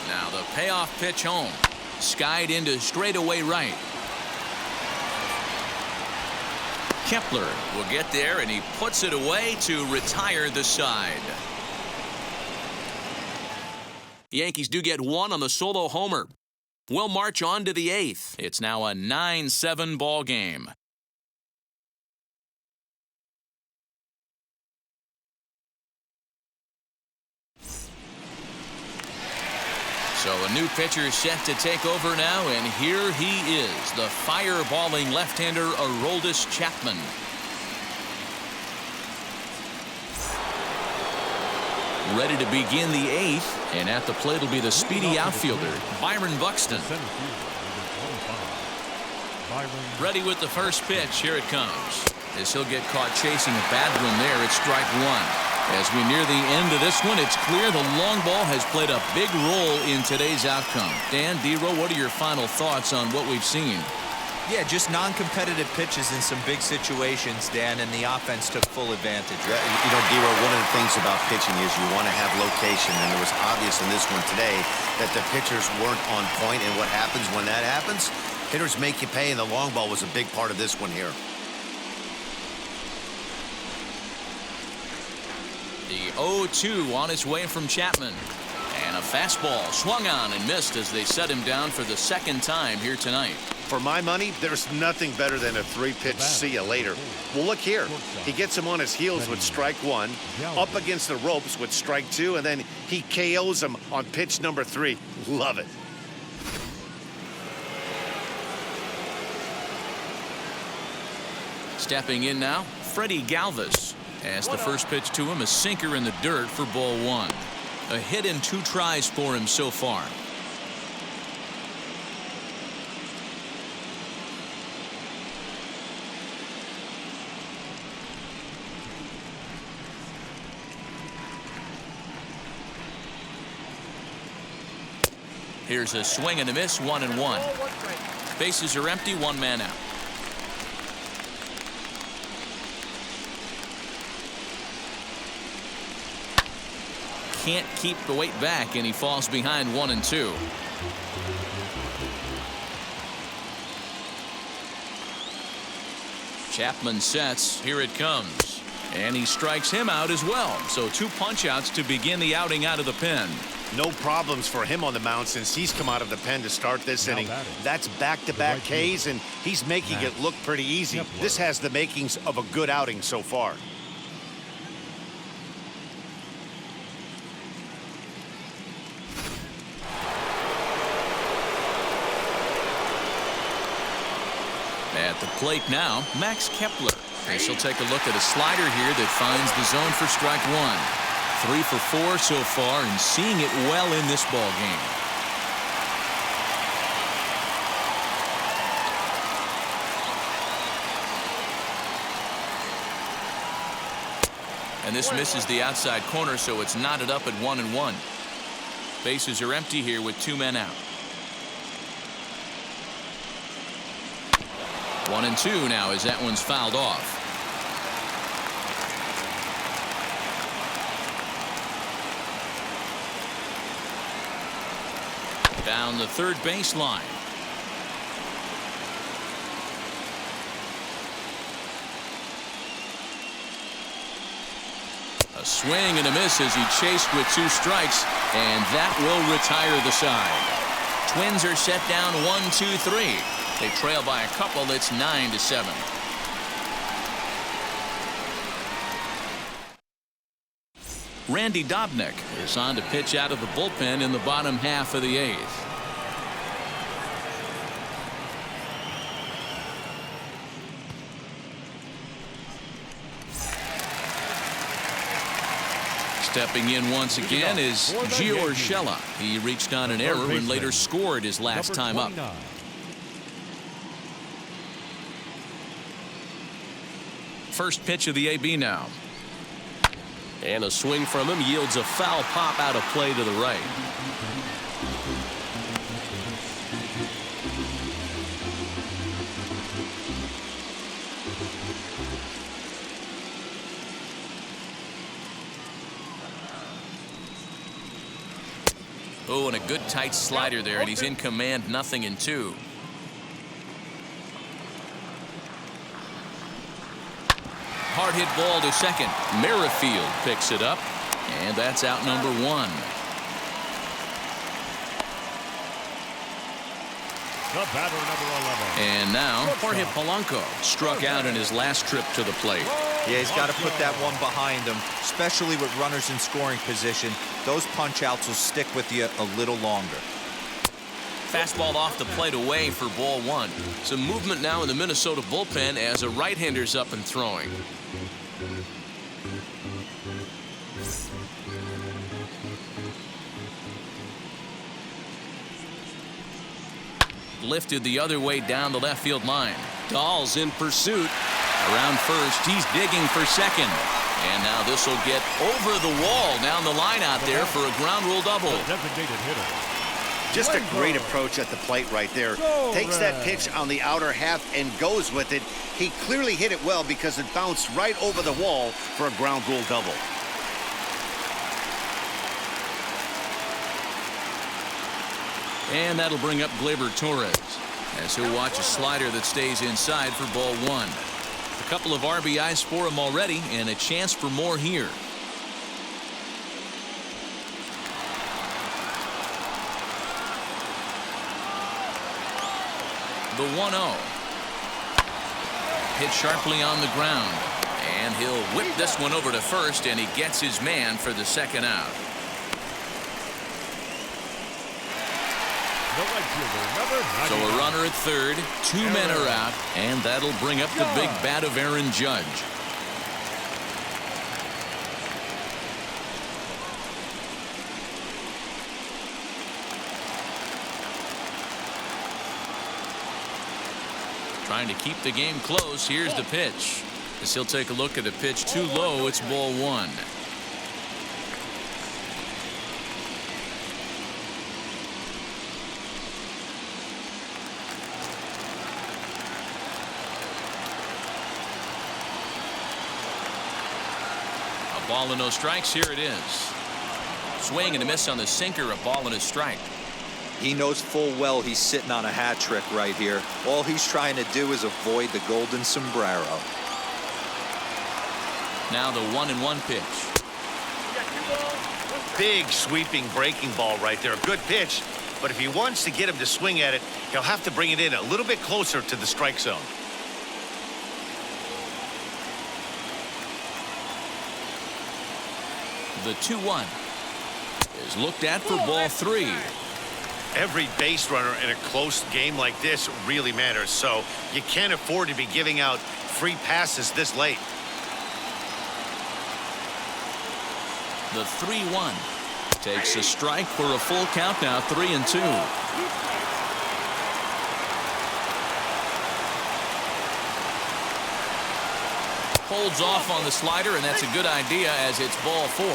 Now the payoff pitch home. Skied into straightaway right. Kepler will get there, and he puts it away to retire the side. Yankees do get one on the solo homer. We'll march on to the 8th. It's now a 9-7 ball game. So a new pitcher set to take over now, and here he is, the fireballing left-hander Aroldis Chapman. Ready to begin the 8th, and at the plate will be the speedy outfielder, Byron Buxton. Ready with the first pitch. Here it comes. As he'll get caught chasing a bad one there, it's strike 1. As we near the end of this one, it's clear the long ball has played a big role in today's outcome. Dan, D-Row, what are your final thoughts on what we've seen? Yeah, just non-competitive pitches in some big situations, Dan, and the offense took full advantage. Yeah, you know, D-Row, one of the things about pitching is you want to have location, and it was obvious in this one today that the pitchers weren't on point, and what happens when that happens? Hitters make you pay, and the long ball was a big part of this one here. The 0-2 on its way from Chapman. And a fastball swung on and missed as they set him down for the second time here tonight. For my money, there's nothing better than a 3-pitch see you later. Well, look here. He gets him on his heels with strike 1, up against the ropes with strike 2, and then he KOs him on pitch number 3. Love it. Stepping in now, Freddy Galvez. As the first pitch to him, a sinker in the dirt for ball 1. A hit in 2 tries for him so far. Here's a swing and a miss, 1-1. Bases are empty, one man out. Can't keep the weight back, and he falls behind 1-2. Chapman sets. Here it comes. And he strikes him out as well. So 2 punch outs to begin the outing out of the pen. No problems for him on the mound since he's come out of the pen to start this inning. That's back-to-back Ks, and he's making it look pretty easy. This has the makings of a good outing so far. At the plate now, Max Kepler. And she'll take a look at a slider here that finds the zone for strike 1. 3 for 4 so far, and seeing it well in this ball game. And this misses the outside corner, so it's knotted up at 1-1. Bases are empty here with 2 men out. 1-2 now as that one's fouled off. Down the third baseline. A swing and a miss as he chased with 2 strikes, and that will retire the side. Twins are set down 1-2-3. They trail by a couple. It's 9-7. Randy Dobnak is on to pitch out of the bullpen in the bottom half of the 8th. Stepping in once again is Gio Urshela. He reached on an error and later scored his last time up. First pitch of the AB now. And a swing from him yields a foul pop out of play to the right. Oh, and a good tight slider there, and he's in command, 0-2. Hard hit ball to second. Merrifield picks it up, and that's out number 1. The batter, number 11. And now Jorge Polanco struck out in his last trip to the plate. Yeah, he's got to put that one behind him, especially with runners in scoring position. Those punch outs will stick with you a little longer. Fastball off the plate away for ball 1. Some movement now in the Minnesota bullpen as a right-hander's up and throwing. Lifted the other way down the left field line. Dahl's in pursuit. Around first, he's digging for second. And now this will get over the wall down the line out there for a ground rule double. Designated hitter. Just a great approach at the plate right there. Takes that pitch on the outer half and goes with it. He clearly hit it well because it bounced right over the wall for a ground rule double. And that'll bring up Glaber Torres as he'll watch a slider that stays inside for ball 1. A couple of RBIs for him already and a chance for more here. The 1-0. Hit sharply on the ground. And he'll whip this one over to first, and he gets his man for the second out. So a runner at third, 2 men are out, and that'll bring up the big bat of Aaron Judge. Trying to keep the game close. Here's the pitch. As he'll take a look at a pitch too low. It's ball 1. Ball and no strikes. Here it is. Swing and a miss on the sinker. A ball and a strike. He knows full well he's sitting on a hat trick right here. All he's trying to do is avoid the golden sombrero. Now the 1-1 pitch. Big sweeping breaking ball right there. Good pitch. But if he wants to get him to swing at it, he'll have to bring it in a little bit closer to the strike zone. The 2-1 is looked at for ball 3. Every base runner in a close game like this really matters, so you can't afford to be giving out free passes this late. The 3-1 takes a strike for a full count now. 3-2. Holds off on the slider, and that's a good idea as it's ball 4.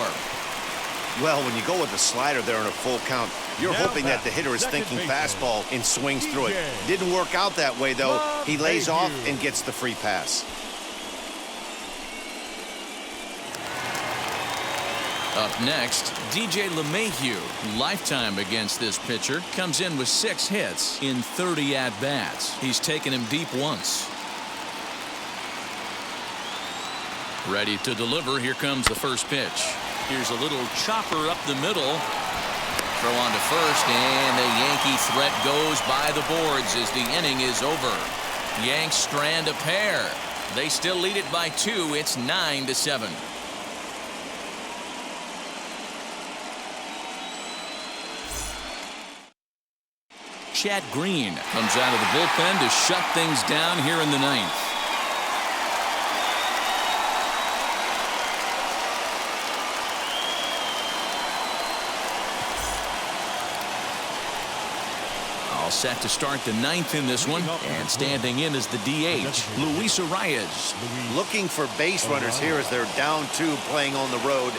Well, when you go with the slider there in a full count, you're hoping that the hitter is thinking fastball and swings through it. Didn't work out that way, though. He lays off and gets the free pass. Up next, DJ LeMahieu, lifetime against this pitcher, comes in with 6 hits in 30 at-bats. He's taken him deep once. Ready to deliver. Here comes the first pitch. Here's a little chopper up the middle. Throw on to first, and the Yankee threat goes by the boards as the inning is over. Yanks strand a pair. They still lead it by 2. It's 9-7. Chad Green comes out of the bullpen to shut things down here in the 9th. All set to start the 9th in this one, and standing in is the DH, Luis Arias. Looking for base runners here as they're down 2 playing on the road.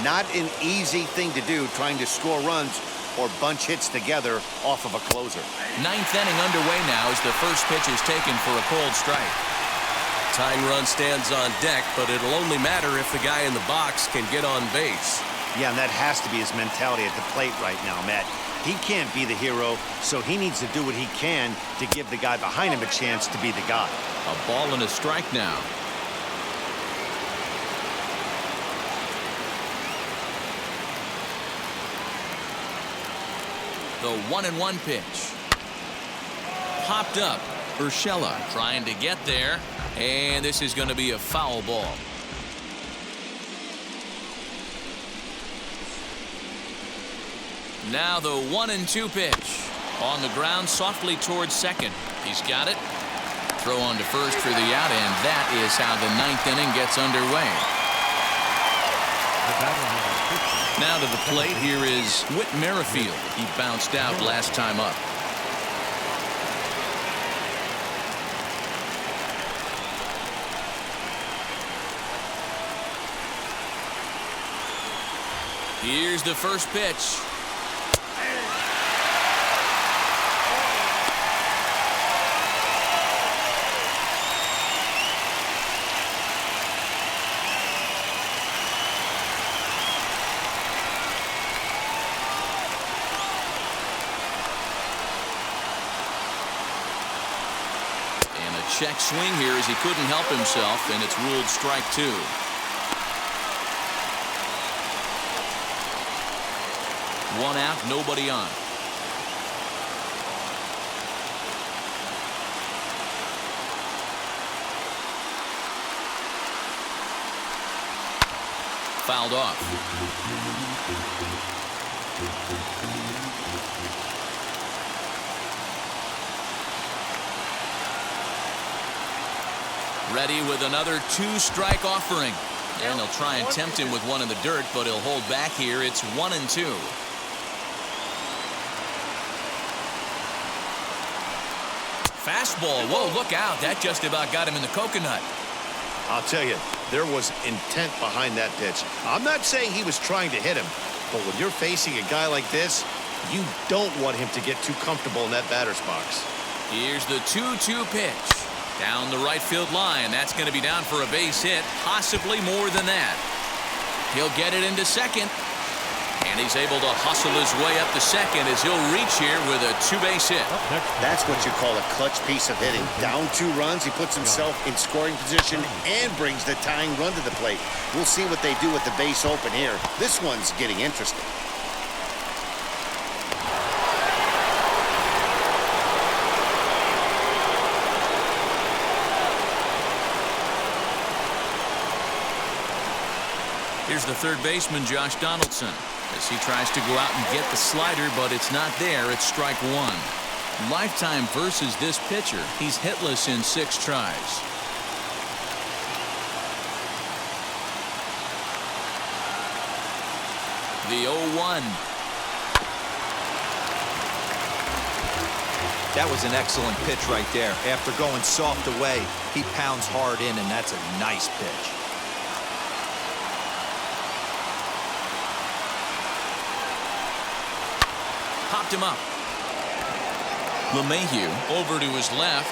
Not an easy thing to do, trying to score runs or bunch hits together off of a closer. 9th inning underway now as the first pitch is taken for a cold strike. Tying run stands on deck, but it'll only matter if the guy in the box can get on base. Yeah, and that has to be his mentality at the plate right now, Matt. He can't be the hero, so he needs to do what he can to give the guy behind him a chance to be the guy. A ball and a strike now. The 1-1 pitch. Popped up. Urshela trying to get there. And this is going to be a foul ball. Now the 1-2 pitch. On the ground softly towards second. He's got it. Throw on to first for the out, and that is how the 9th inning gets underway. Now to the plate, here is Whit Merrifield. He bounced out last time up. Here's the first pitch. Check swing here as he couldn't help himself, and it's ruled strike 2. One out, nobody on. Fouled off. Ready with another 2-strike offering. And they'll try and tempt him with one in the dirt, but he'll hold back here. It's 1-2. Fastball. Whoa, look out. That just about got him in the coconut. I'll tell you, there was intent behind that pitch. I'm not saying he was trying to hit him, but when you're facing a guy like this, you don't want him to get too comfortable in that batter's box. Here's the 2-2 pitch. Down the right field line. That's going to be down for a base hit, possibly more than that. He'll get it into second. And he's able to hustle his way up to second as he'll reach here with a two-base hit. That's what you call a clutch piece of hitting. Down 2 runs, he puts himself in scoring position and brings the tying run to the plate. We'll see what they do with the base open here. This one's getting interesting. Here's the third baseman, Josh Donaldson, as he tries to go out and get the slider, but it's not there. It's strike 1. Lifetime versus this pitcher. He's hitless in 6 tries. The 0-1. That was an excellent pitch right there. After going soft away, he pounds hard in, and that's a nice pitch. Popped him up. LeMahieu over to his left.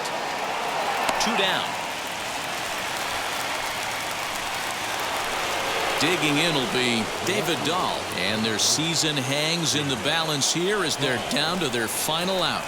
2 down. Digging in will be David Dahl, and their season hangs in the balance here as they're down to their final out.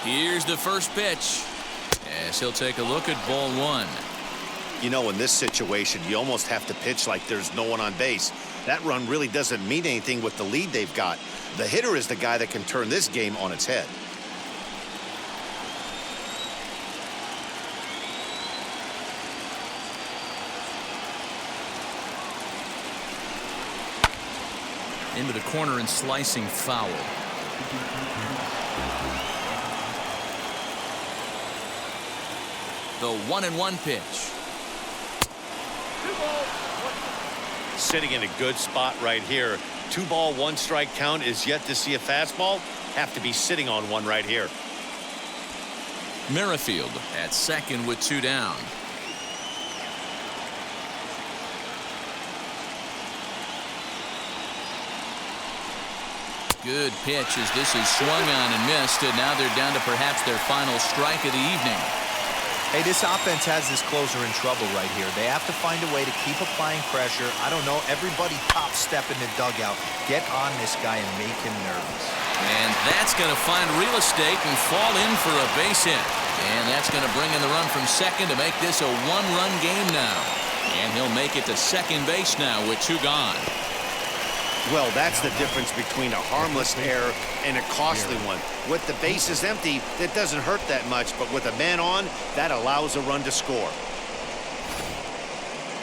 Here's the first pitch as he'll take a look at ball 1. You know, in this situation, you almost have to pitch like there's no one on base. That run really doesn't mean anything with the lead they've got. The hitter is the guy that can turn this game on its head. Into the corner and slicing foul. The 1-1 pitch. Sitting in a good spot right here. 2-ball, 1-strike count is yet to see a fastball. Have to be sitting on one right here. Merrifield at second with 2 down. Good pitch as this is swung on and missed, and now they're down to perhaps their final strike of the evening. Hey, this offense has this closer in trouble right here. They have to find a way to keep applying pressure. I don't know, everybody top step in the dugout. Get on this guy and make him nervous. And that's going to find real estate and fall in for a base hit. And that's going to bring in the run from second to make this a 1-run game now. And he'll make it to second base now with 2 gone. Well, that's the difference between a harmless error and a costly one. With the bases empty, that doesn't hurt that much, but with a man on, that allows a run to score.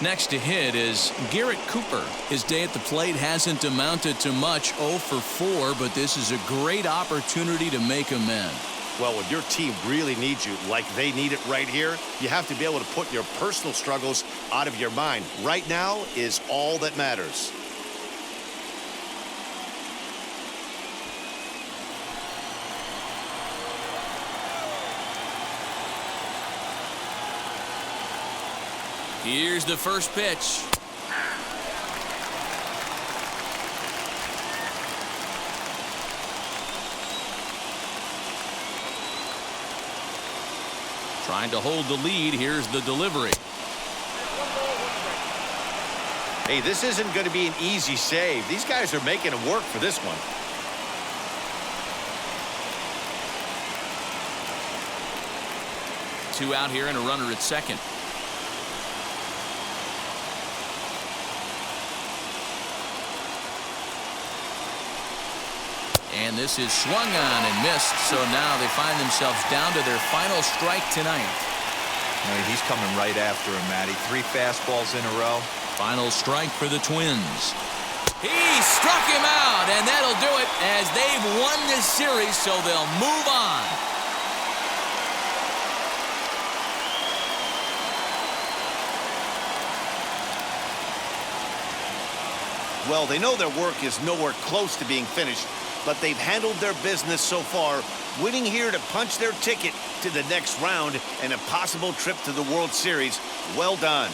Next to hit is Garrett Cooper. His day at the plate hasn't amounted to much, 0 for 4, but this is a great opportunity to make amends. Well, when your team really needs you, like they need it right here, you have to be able to put your personal struggles out of your mind. Right now is all that matters. Here's the first pitch. Trying to hold the lead. Here's the delivery. Hey, this isn't going to be an easy save. These guys are making it work for this one. Two out here and a runner at second. And this is swung on and missed, so now they find themselves down to their final strike tonight. He's coming right after him, Matty. 3 fastballs in a row. Final strike for the Twins. He struck him out, and that'll do it as they've won this series, so they'll move on. Well, they know their work is nowhere close to being finished, but they've handled their business so far, winning here to punch their ticket to the next round and a possible trip to the World Series. Well done.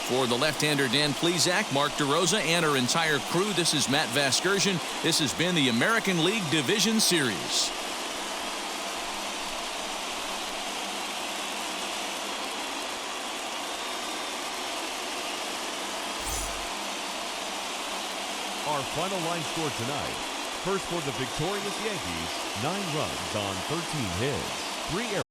For the left-hander Dan Plesac, Mark DeRosa, and our entire crew, this is Matt Vasgersian. This has been the American League Division Series. Our final line score tonight. First for the victorious Yankees, 9 runs on 13 hits, 3 errors.